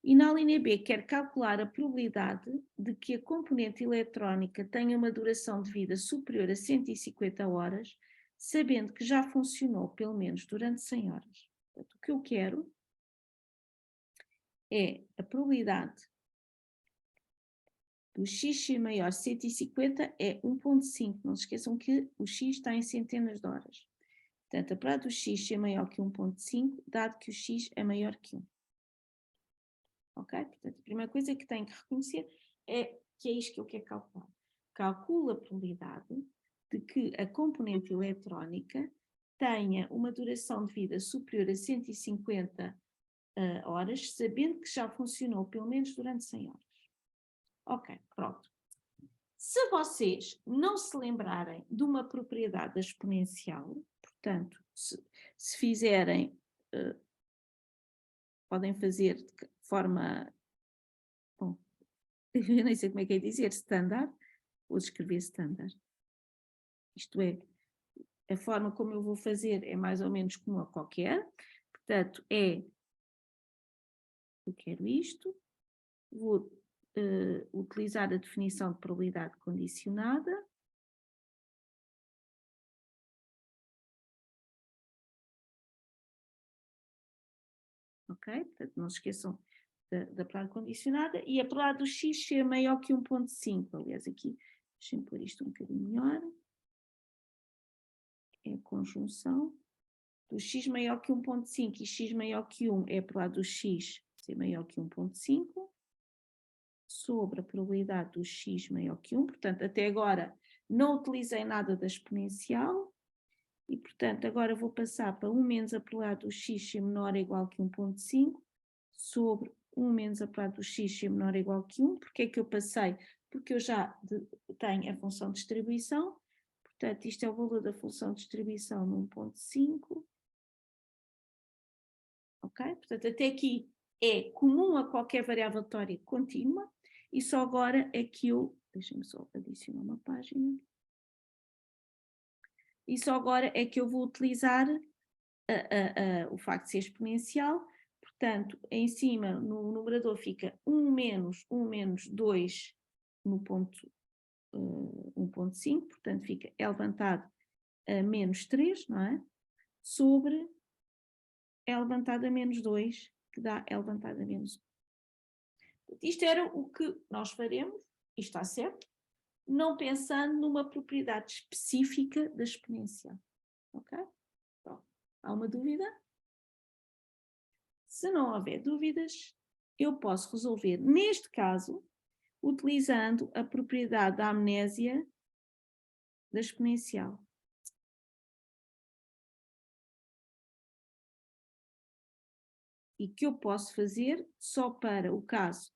E na linha B quer calcular a probabilidade de que a componente eletrónica tenha uma duração de vida superior a 150 horas, sabendo que já funcionou pelo menos durante 100 horas. Portanto, o que eu quero é a probabilidade do x ser maior 150 é 1.5. Não se esqueçam que o x está em centenas de horas. Portanto, a probabilidade do x ser maior que 1.5, dado que o x é maior que 1. Ok? Portanto, a primeira coisa que tenho que reconhecer é que é isto que eu quero calcular. Calculo a probabilidade de que a componente eletrónica tenha uma duração de vida superior a 150 horas, sabendo que já funcionou pelo menos durante 100 horas. Ok, pronto. Se vocês não se lembrarem de uma propriedade da exponencial, portanto, se fizerem, podem fazer de forma, bom, eu nem sei como é que é dizer, standard, vou escrever standard. Isto é, a forma como eu vou fazer é mais ou menos como a qualquer, portanto, eu quero isto, vou utilizar a definição de probabilidade condicionada. Ok? Portanto, não se esqueçam da probabilidade condicionada e a probabilidade do x ser maior que 1.5. Aliás, aqui, deixem-me pôr isto um bocadinho melhor. É a conjunção do x maior que 1.5 e x maior que 1 é a probabilidade do x ser maior que 1.5 sobre a probabilidade do x maior que 1. Portanto, até agora não utilizei nada da exponencial e, portanto, agora vou passar para 1 menos a probabilidade do x ser menor ou igual que 1.5 sobre 1 menos a probabilidade do x ser menor ou igual que 1. Porquê é que eu passei? Porque eu já tenho a função de distribuição. Portanto, isto é o valor da função de distribuição no 1.5. Ok? Portanto, até aqui é comum a qualquer variável vetorial contínua. E só agora é que eu... Deixem-me só adicionar uma página. E só agora é que eu vou utilizar o facto de ser exponencial. Portanto, em cima, no numerador, fica 1 menos 2 no ponto 1.5. Portanto, fica L levantado a menos 3, não é? Sobre L levantado a menos 2, que dá L levantado a menos 1. Isto era o que nós faremos, e está certo, não pensando numa propriedade específica da exponencial. Ok? Pronto. Há uma dúvida? Se não houver dúvidas, eu posso resolver, neste caso, utilizando a propriedade da amnésia da exponencial. E que eu posso fazer só para o caso.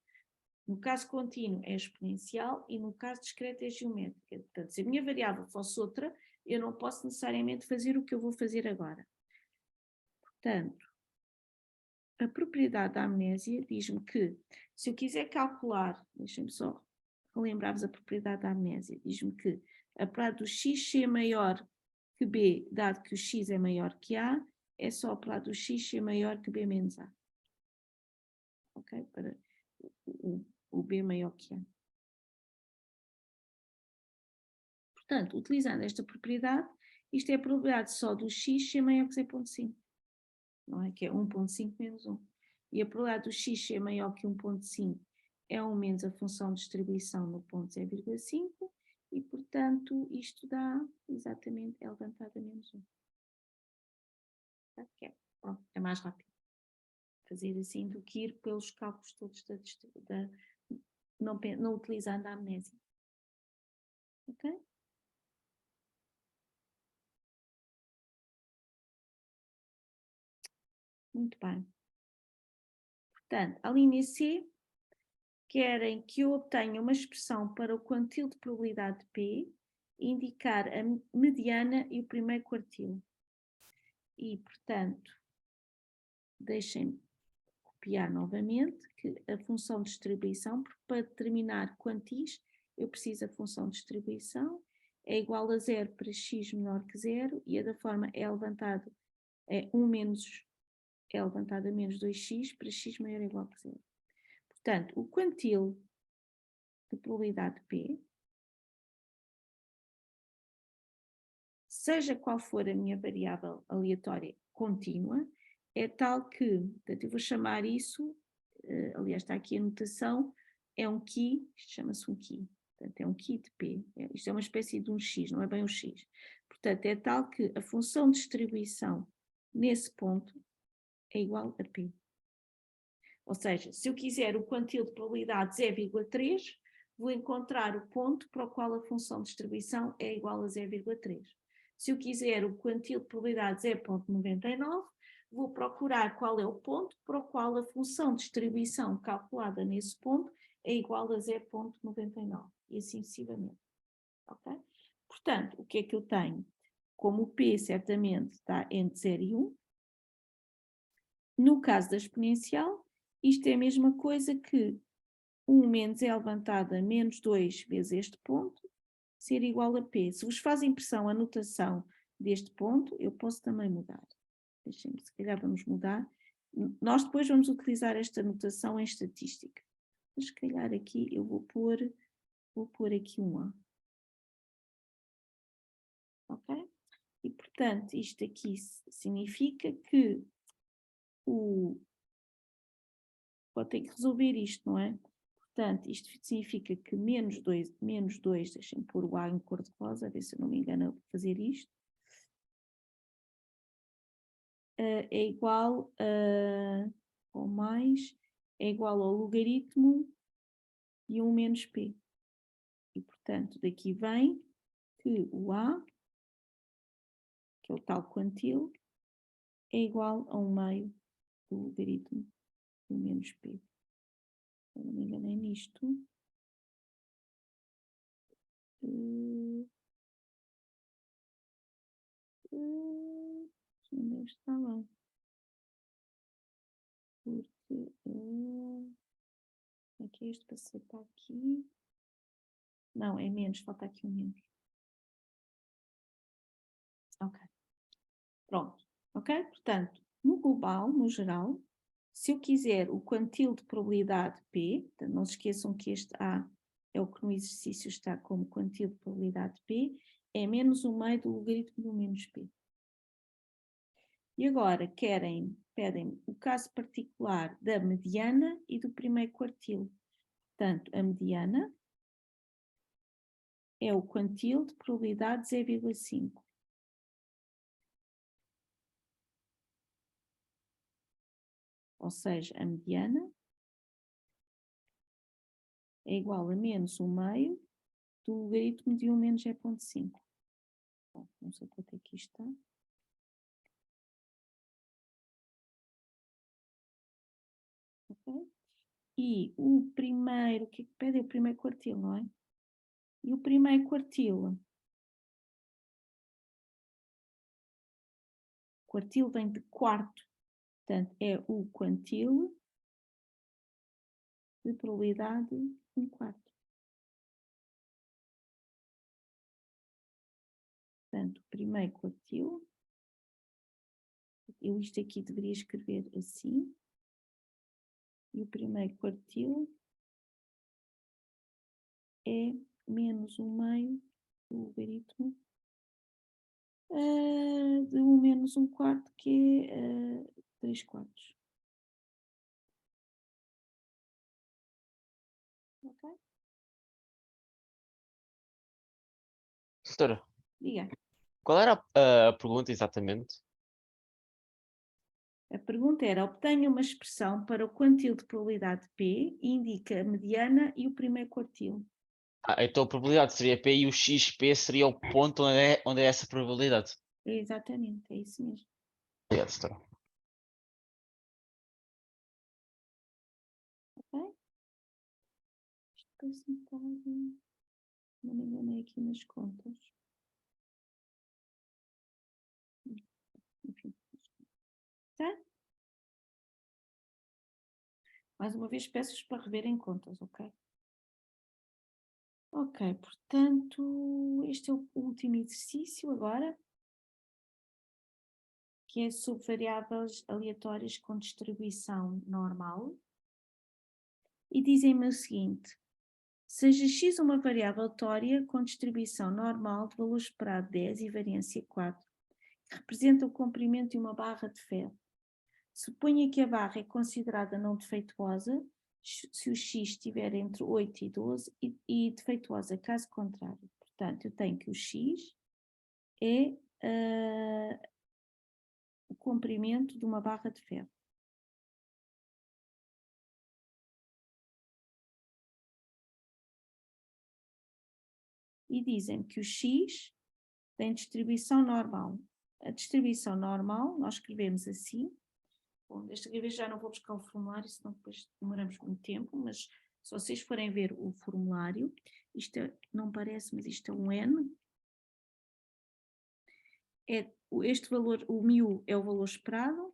No caso contínuo é exponencial e no caso discreto é geométrica. Portanto, se a minha variável fosse outra, eu não posso necessariamente fazer o que eu vou fazer agora. Portanto, a propriedade da amnésia diz-me que, se eu quiser calcular, deixem-me só relembrar-vos a propriedade da amnésia, diz-me que a probabilidade do x ser maior que b, dado que o x é maior que a, é só a probabilidade do x ser maior que b menos a. Ok? Para o b maior que a. Portanto, utilizando esta propriedade, isto é a probabilidade só do x ser maior que 0.5, não é? Que é 1.5 menos 1. E a probabilidade do x ser maior que 1.5 é 1 menos a função de distribuição no ponto 0,5 e, portanto, isto dá exatamente L levantado a menos 1. É mais rápido fazer assim do que ir pelos cálculos todos não utilizando a amnésia. Ok? Muito bem. Portanto, a linha C querem que eu obtenha uma expressão para o quantil de probabilidade P, indicar a mediana e o primeiro quartil. E, portanto, deixem-me copiar novamente que a função de distribuição, porque para determinar quantis, eu preciso da função de distribuição, é igual a 0 para x menor que 0, e a da forma é levantado é 1 menos, é levantado a menos 2x para x maior ou igual que 0. Portanto, o quantil de probabilidade P, seja qual for a minha variável aleatória contínua, é tal que, portanto, eu vou chamar isso, aliás, está aqui a notação, é um key, isto chama-se um key, portanto, é um key de P, isto é uma espécie de um x, não é bem um x. Portanto, é tal que a função de distribuição nesse ponto é igual a P. Ou seja, se eu quiser o quantil de probabilidade 0,3, vou encontrar o ponto para o qual a função de distribuição é igual a 0,3. Se eu quiser o quantil de probabilidade 0,99, vou procurar qual é o ponto para o qual a função de distribuição calculada nesse ponto é igual a 0,99, e assim sucessivamente. Okay? Portanto, o que é que eu tenho? Como o P certamente está entre 0 e 1, no caso da exponencial, isto é a mesma coisa que 1 menos é levantado a menos 2 vezes este ponto, ser igual a P. Se vos faz impressão a notação deste ponto, eu posso também mudar. Deixem-me, se calhar vamos mudar. Nós depois vamos utilizar esta notação em estatística. Mas se calhar aqui eu vou pôr aqui um A. Ok? E portanto, isto aqui significa que vou ter que resolver isto, não é? Portanto, isto significa que menos 2, deixem-me pôr o A em cor-de-rosa, a ver se eu não me engano a fazer isto, é igual a, ou mais, é igual ao logaritmo de 1 menos P. E, portanto, daqui vem que o A, que é o tal quantil, é igual a 1 meio do logaritmo de 1 menos P. Se eu não me enganei nisto. Não deve estar lá. Porque aqui este para acertar aqui. Não, é menos, falta aqui um menos. Ok. Pronto. Ok? Portanto, no global, no geral, se eu quiser o quantil de probabilidade P, portanto, não se esqueçam que este A é o que no exercício está como quantil de probabilidade P, é menos 1 meio do logaritmo do menos P. E agora pedem o caso particular da mediana e do primeiro quartil. Portanto, a mediana é o quantil de probabilidade 0,5. Ou seja, a mediana é igual a menos 1 meio do logaritmo de 1 menos 0,5. Bom, não sei quanto é que isto está. Okay. E o primeiro, o que é que pede? É o primeiro quartil, não é? E o primeiro quartil vem de quarto, portanto é o quantil de probabilidade 1/4. Portanto, o primeiro quartil, eu isto aqui deveria escrever assim, e o primeiro quartil é menos 1 meio do logaritmo de 1 menos 1/4, que é 3/4. Ok? Doutora, Diga. qual era a pergunta exatamente? A pergunta era: obtenha uma expressão para o quantil de probabilidade P e indica a mediana e o primeiro quartil. Então a probabilidade seria P e o XP seria o ponto onde é essa probabilidade. Exatamente, é isso mesmo. Obrigado, doutora. Ok? Isto parece um bocado. Não me enganei aqui nas contas. Enfim, Tá? Mais uma vez, peço-vos para reverem contas, ok? Ok, portanto, este é o último exercício agora, que é sobre variáveis aleatórias com distribuição normal. E dizem-me o seguinte: seja x uma variável aleatória com distribuição normal de valor esperado 10 e variância 4, que representa o comprimento de uma barra de ferro. Suponha que a barra é considerada não defeituosa se o x estiver entre 8 e 12 e defeituosa caso contrário. Portanto, eu tenho que o x é o comprimento de uma barra de ferro. E dizem que o x tem distribuição normal. A distribuição normal, nós escrevemos assim. Bom, desta vez já não vou buscar o formulário, senão depois demoramos muito tempo, mas se vocês forem ver o formulário, isto não parece, mas isto é um N. Este valor, o μ é o valor esperado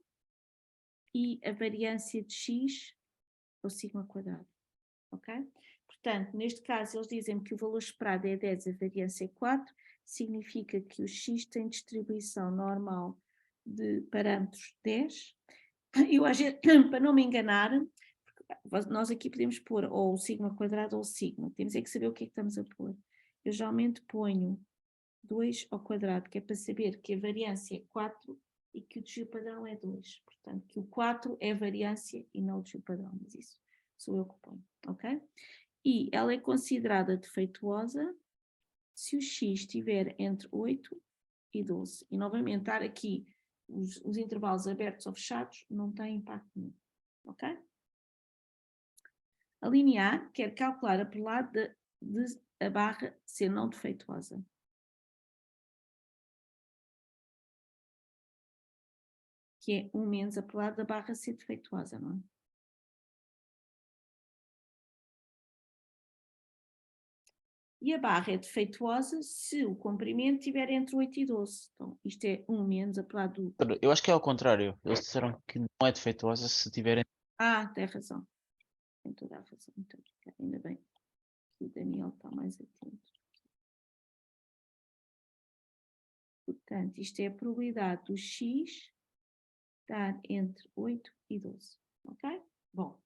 e a variância de x é o sigma quadrado, ok? Portanto, neste caso eles dizem que o valor esperado é 10, a variância é 4, significa que o x tem distribuição normal de parâmetros 10. Eu, para não me enganar, nós aqui podemos pôr ou o sigma quadrado ou o sigma, temos é que saber o que é que estamos a pôr. Eu geralmente ponho 2 ao quadrado, que é para saber que a variância é 4 e que o desvio padrão é 2. Portanto, que o 4 é a variância e não o desvio padrão, mas isso sou eu que ponho, ok? E ela é considerada defeituosa se o x estiver entre 8 e 12. E novamente, estar aqui os intervalos abertos ou fechados não tem impacto nenhum, ok? A linha A quer calcular a probabilidade de a barra ser não defeituosa. Que é 1 menos a probabilidade da barra ser defeituosa, não é? E a barra é defeituosa se o comprimento estiver entre 8 e 12. Então, isto é 1 menos a probabilidade do... Eu acho que é ao contrário. Eles disseram que não é defeituosa se tiverem. Ah, tem razão. Tem toda a razão. Muito obrigada. Ainda bem que o Daniel está mais atento. Portanto, isto é a probabilidade do x estar entre 8 e 12. Ok? Bom,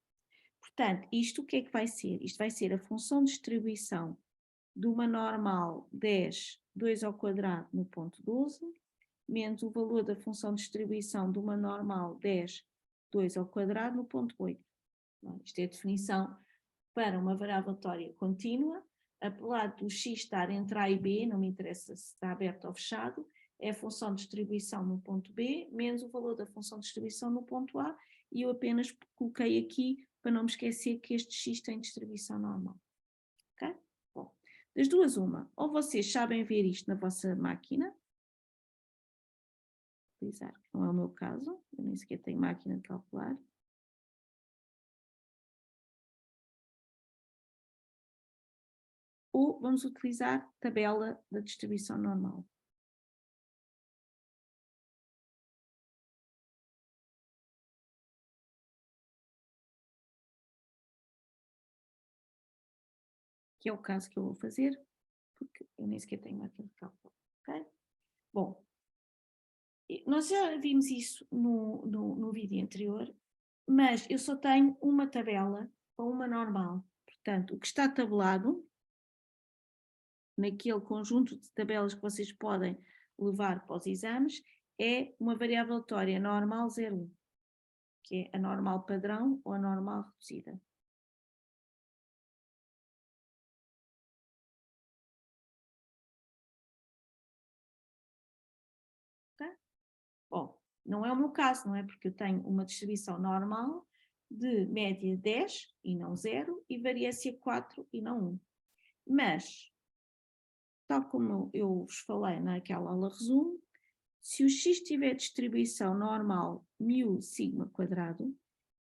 portanto, isto o que é que vai ser? Isto vai ser a função de distribuição de uma normal 10, 2 ao quadrado no ponto 12, menos o valor da função de distribuição de uma normal 10, 2 ao quadrado no ponto 8. Isto é a definição para uma variável aleatória contínua, apelado do x estar entre A e B, não me interessa se está aberto ou fechado, é a função de distribuição no ponto B, menos o valor da função de distribuição no ponto A, e eu apenas coloquei aqui para não me esquecer que este x tem distribuição normal. Ok? Bom, das duas uma, ou vocês sabem ver isto na vossa máquina, não é o meu caso, eu nem sequer tenho máquina de calcular, ou vamos utilizar tabela da distribuição normal. Que é o caso que eu vou fazer, porque eu nem sequer tenho máquina de cálculo, ok? Bom, nós já vimos isso no vídeo anterior, mas eu só tenho uma tabela ou uma normal. Portanto, o que está tabelado, naquele conjunto de tabelas que vocês podem levar para os exames, é uma variável aleatória normal 0,1, que é a normal padrão ou a normal reduzida. Bom, não é o meu caso, não é? Porque eu tenho uma distribuição normal de média 10 e não 0 e variância 4 e não 1. Mas, tal como eu vos falei naquela aula resumo, se o x tiver distribuição normal μ sigma quadrado,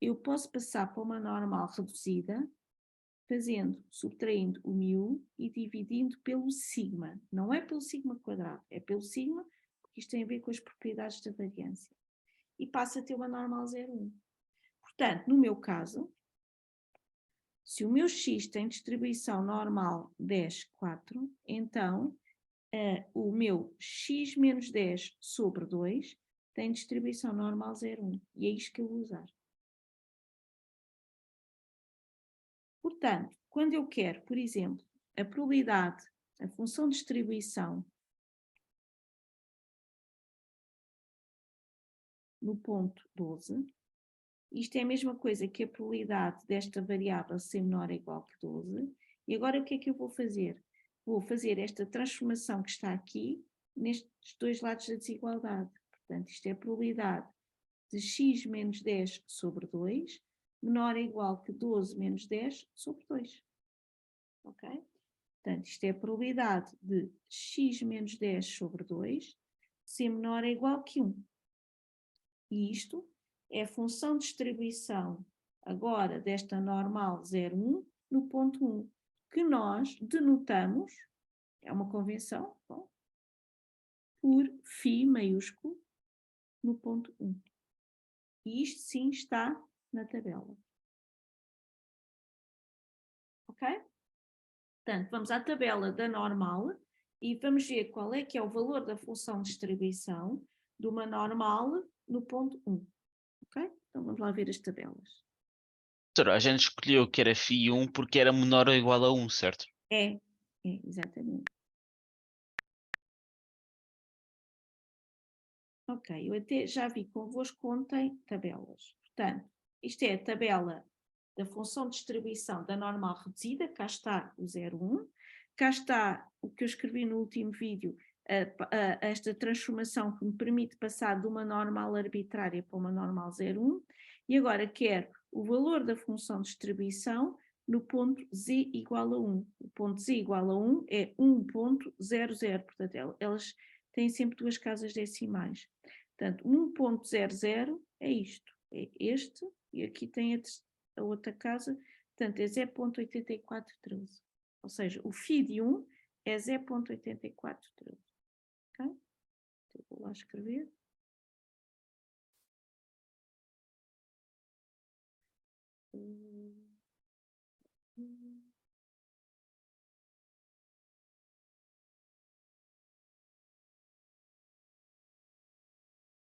eu posso passar para uma normal reduzida, subtraindo o μ e dividindo pelo sigma. Não é pelo sigma quadrado, é pelo sigma, porque isto tem a ver com as propriedades da variância. e passa a ter uma normal 0,1. Portanto, no meu caso, se o meu x tem distribuição normal 10, 4, então o meu x menos 10 sobre 2 tem distribuição normal 0,1. E é isto que eu vou usar. Portanto, quando eu quero, por exemplo, a probabilidade, a função de distribuição no ponto 12, isto é a mesma coisa que a probabilidade desta variável ser menor ou igual que 12. E agora o que é que eu vou fazer? Vou fazer esta transformação que está aqui nestes dois lados da desigualdade. Portanto, isto é a probabilidade de x menos 10 sobre 2 menor ou igual que 12 menos 10 sobre 2. Ok? Portanto, isto é a probabilidade de x menos 10 sobre 2 ser menor ou igual que 1. E isto é a função de distribuição agora desta normal 0,1 no ponto 1, que nós denotamos, é uma convenção, bom, por φ maiúsculo no ponto 1. E isto sim está na tabela. Ok? Portanto, vamos à tabela da normal e vamos ver qual é que é o valor da função de distribuição de uma normal no ponto 1. Ok? Então vamos lá ver as tabelas. Doutora, a gente escolheu que era φ1 porque era menor ou igual a 1, certo? É, exatamente. Ok, eu até já vi convosco ontem tabelas. Portanto, isto é a tabela da função de distribuição da normal reduzida, cá está o 0,1, cá está o que eu escrevi no último vídeo, esta transformação que me permite passar de uma normal arbitrária para uma normal 0,1, e agora quero o valor da função de distribuição no ponto z igual a 1. O ponto z igual a 1 é 1.00, portanto elas têm sempre duas casas decimais. Portanto, 1.00 é isto, é este, e aqui tem a outra casa, portanto, é 0.8413. Ou seja, o φ de 1 é 0.8413. Ok? Então, vou lá escrever.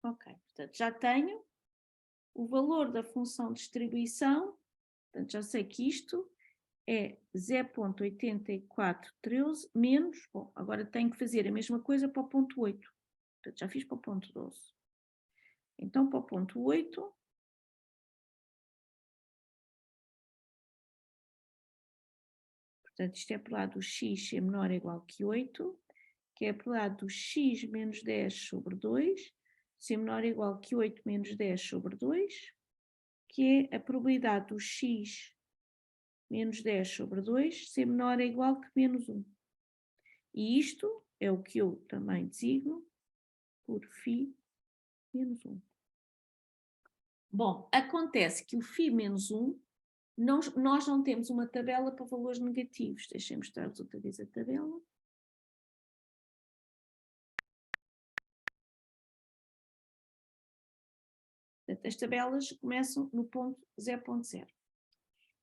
Ok, portanto, já tenho o valor da função de distribuição, portanto, já sei que isto é 0.8413 menos, bom, agora tenho que fazer a mesma coisa para o ponto 8, portanto, já fiz para o ponto 12. Então, para o ponto 8, portanto, isto é por lá do x ser menor ou igual que 8, que é por lá do x menos 10 sobre 2, ser menor ou igual que 8 menos 10 sobre 2, que é a probabilidade do x menos 10 sobre 2 ser menor ou igual que menos 1. E isto é o que eu também designo por φ menos 1. Bom, acontece que o φ menos 1, nós não temos uma tabela para valores negativos. Deixem-me mostrar-vos outra vez a tabela. As tabelas começam no ponto 0.0.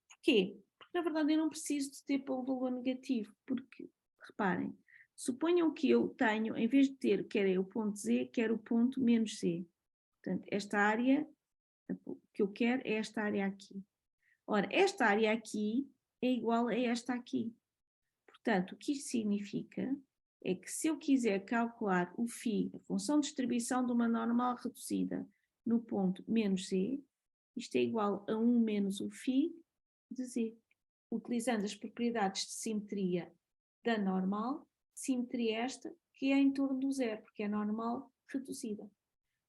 Porquê? Porque, na verdade, eu não preciso de ter para um valor negativo, porque, reparem, suponham que eu tenho, em vez de ter quer o ponto z, quer o ponto menos z. Portanto, esta área que eu quero é esta área aqui. Ora, esta área aqui é igual a esta aqui. Portanto, o que isto significa é que se eu quiser calcular o φ, a função de distribuição de uma normal reduzida no ponto menos z, isto é igual a 1 menos o φ de z, utilizando as propriedades de simetria da normal, simetria esta que é em torno do zero, porque é normal reduzida.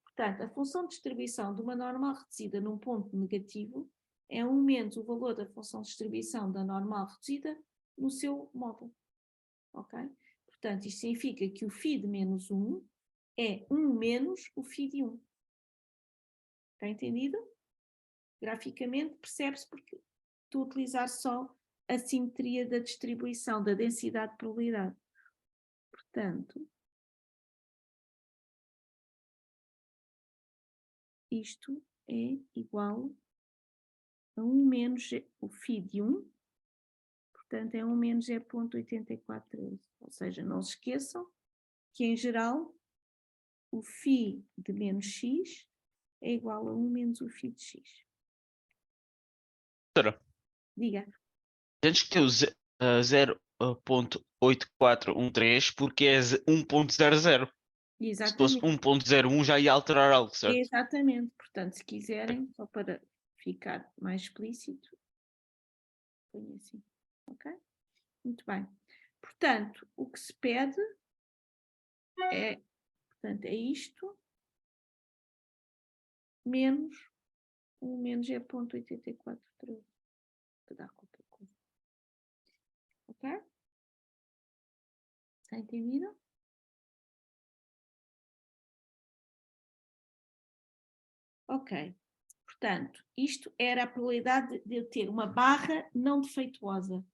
Portanto, a função de distribuição de uma normal reduzida num ponto negativo é 1 menos o valor da função de distribuição da normal reduzida no seu módulo. Ok? Portanto, isto significa que o φ de menos 1 é 1 menos o φ de 1. Está entendido? Graficamente percebe-se porque estou a utilizar só a simetria da distribuição, da densidade de probabilidade. Portanto, isto é igual a 1 menos o φ de 1, portanto é 1 menos 0,8413. Ou seja, não se esqueçam que em geral o φ de menos x é igual a 1 menos o φ de x. Doutora, Diga. tens que ter o 0.8413 porque é 1.00. Se fosse Exatamente. 1.01 já ia alterar algo, certo? Exatamente. Portanto, se quiserem, só para ficar mais explícito, põe assim. Ok? Muito bem. Portanto, o que se pede é, portanto, é isto menos 1 menos 0,8413, que dá qualquer coisa. Ok? Está entendido? Ok. Portanto, isto era a probabilidade de eu ter uma barra não defeituosa.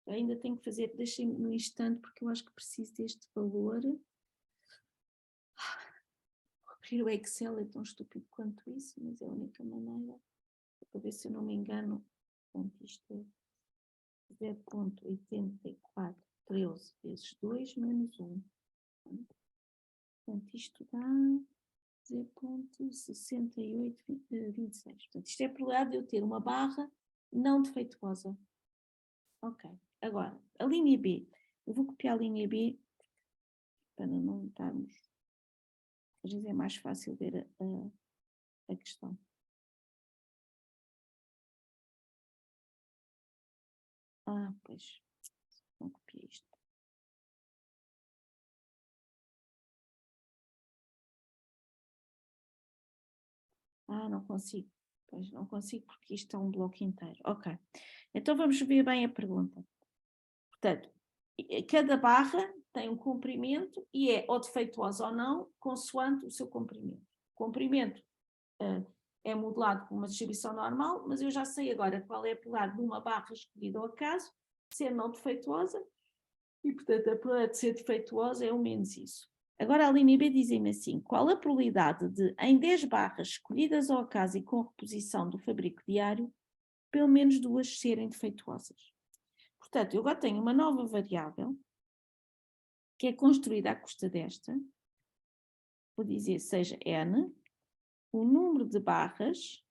Eu ainda tenho que fazer, deixem-me um instante, porque eu acho que preciso deste valor. Abrir o Excel é tão estúpido quanto isso, mas é a única maneira. Para ver se eu não me engano. Portanto, isto é 0,8413 vezes 2 menos 1. Portanto, isto dá 0,6826. Portanto, isto é a probabilidade de eu ter uma barra não defeituosa. Ok. Agora, a linha B. Eu vou copiar a linha B para não estarmos. Às vezes é mais fácil ver a questão. Ah, pois. Não copiei isto. Ah, não consigo. Pois não consigo porque isto é um bloco inteiro. Ok. Então vamos ver bem a pergunta. Portanto, cada barra tem um comprimento e é ou defeituosa ou não, consoante o seu comprimento. O comprimento é modelado por uma distribuição normal, mas eu já sei agora qual é a probabilidade de uma barra escolhida ao acaso ser não defeituosa e, portanto, a probabilidade de ser defeituosa é o menos isso. Agora a linha B dizem-me assim, qual a probabilidade de, em 10 barras escolhidas ao acaso e com reposição do fabrico diário, pelo menos 2 serem defeituosas? Portanto, eu agora tenho uma nova variável que é construída à custa desta, vou dizer seja n, o número de barras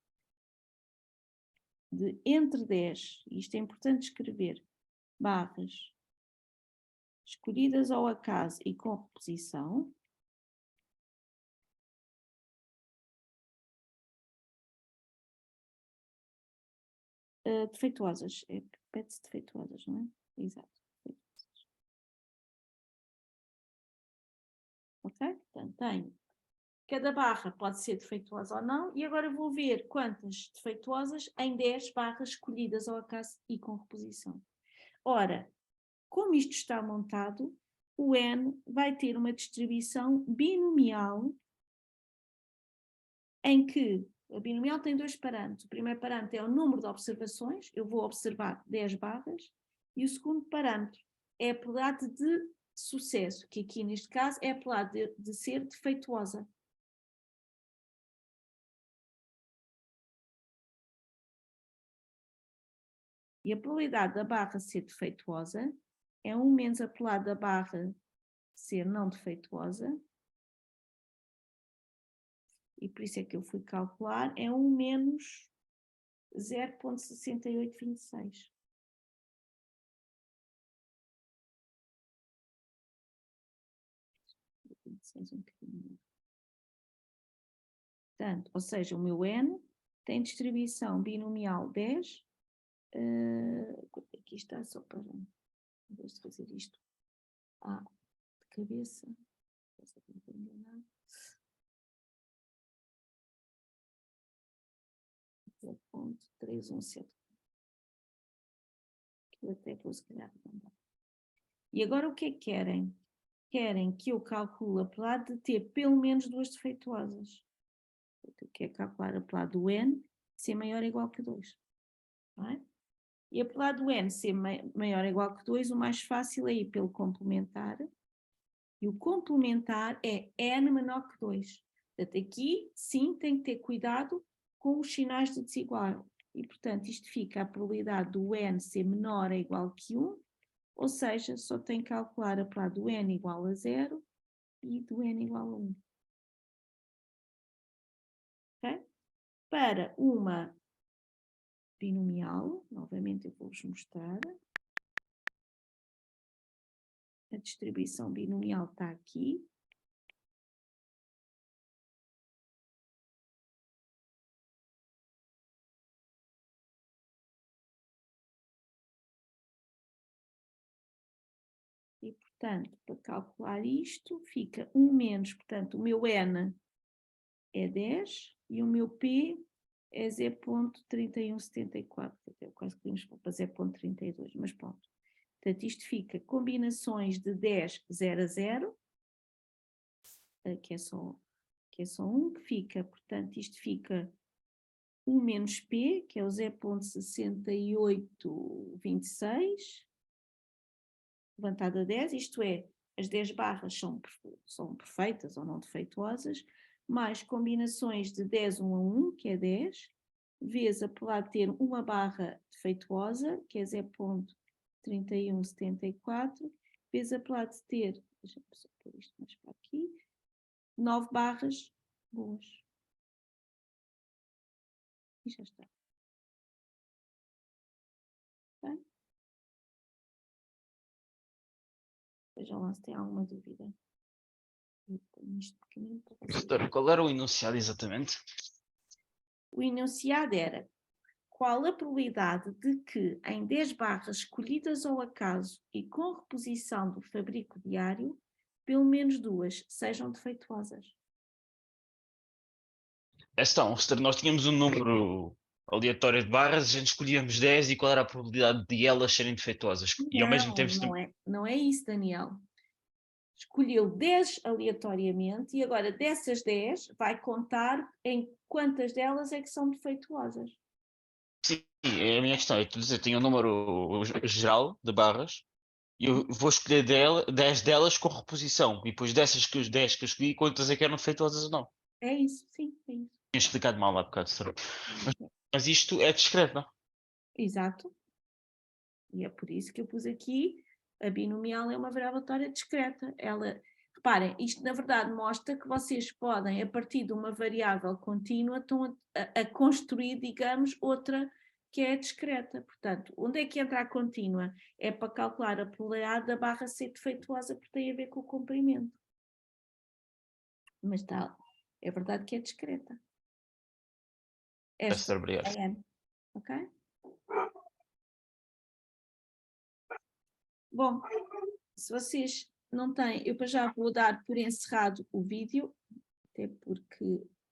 de entre 10, e isto é importante escrever, barras escolhidas ao acaso e com reposição, defeituosas, pede-se defeituosas, não é? Exato. Ok? Portanto, tenho. Cada barra pode ser defeituosa ou não, e agora vou ver quantas defeituosas em 10 barras escolhidas ao acaso e com reposição. Ora, como isto está montado, o N vai ter uma distribuição binomial em que a binomial tem 2 parâmetros. O primeiro parâmetro é o número de observações, eu vou observar 10 barras, e o segundo parâmetro é a probabilidade de sucesso, que aqui neste caso é a probabilidade de ser defeituosa. E a probabilidade da barra ser defeituosa é 1 menos a probabilidade da barra ser não defeituosa, e por isso é que eu fui calcular, é 1 menos 0,6826. Portanto, ou seja, o meu N tem distribuição binomial 10. Aqui está só para de fazer isto de cabeça. 0,317. Que eu até vou se calhar arredondar. E agora o que é que querem? Querem que eu calcule a probabilidade de ter pelo menos 2 defeituosas. Eu quero calcular a probabilidade do N ser maior ou igual que 2. Não é? E a probabilidade do N ser maior ou igual que 2, o mais fácil é ir pelo complementar. E o complementar é N menor que 2. Portanto, aqui, sim, tem que ter cuidado com os sinais de desigual. E, portanto, isto fica a probabilidade do n ser menor ou igual que 1, ou seja, só tem que calcular a probabilidade do n igual a 0 e do n igual a 1. Okay? Para uma binomial, novamente eu vou-vos mostrar. A distribuição binomial está aqui. E, portanto, para calcular isto, fica 1 menos, portanto, o meu n é 10 e o meu p é 0.3174. Eu quase que íamos para 0.32, mas pronto. Portanto, isto fica combinações de 10, 0 a 0, que é só 1, que fica, portanto, isto fica 1 menos p, que é o 0.6826, levantado a 10, isto é, as 10 barras são perfeitas ou não defeituosas, mais combinações de 10 1 a 1, que é 10, vezes a probabilidade de ter uma barra defeituosa, que é 0.3174, vezes a probabilidade de ter, deixa-me só pôr isto mais para aqui, 9 barras boas. E já está. Bem? Vejam lá se tem alguma dúvida. Professora, qual era o enunciado exatamente? O enunciado era: qual a probabilidade de que em 10 barras escolhidas ao acaso e com reposição do fabrico diário, pelo menos 2 sejam defeituosas? Então, se nós tínhamos um número aleatório de barras, a gente escolhíamos 10 e qual era a probabilidade de elas serem defeituosas? E ao mesmo tempo... Não é isso, Daniel. Escolheu 10 aleatoriamente e agora dessas 10 vai contar em quantas delas é que são defeituosas. Sim, é a minha questão. Eu tenho um número geral de barras e eu vou escolher 10 delas com reposição. E depois dessas que os 10 que eu escolhi, quantas é que eram defeituosas ou não? É isso, sim, é isso. Tinha explicado mal há bocado, mas isto é discreto, não? Exato. E é por isso que eu pus aqui, a binomial é uma variável aleatória discreta. Reparem, isto na verdade mostra que vocês podem, a partir de uma variável contínua, estão a construir, digamos, outra que é discreta. Portanto, onde é que entra a contínua? É para calcular a probabilidade da barra ser defeituosa, porque tem a ver com o comprimento. Mas está, é verdade que é discreta. Esta é N, ok? Bom, se vocês não têm, eu já vou dar por encerrado o vídeo, até porque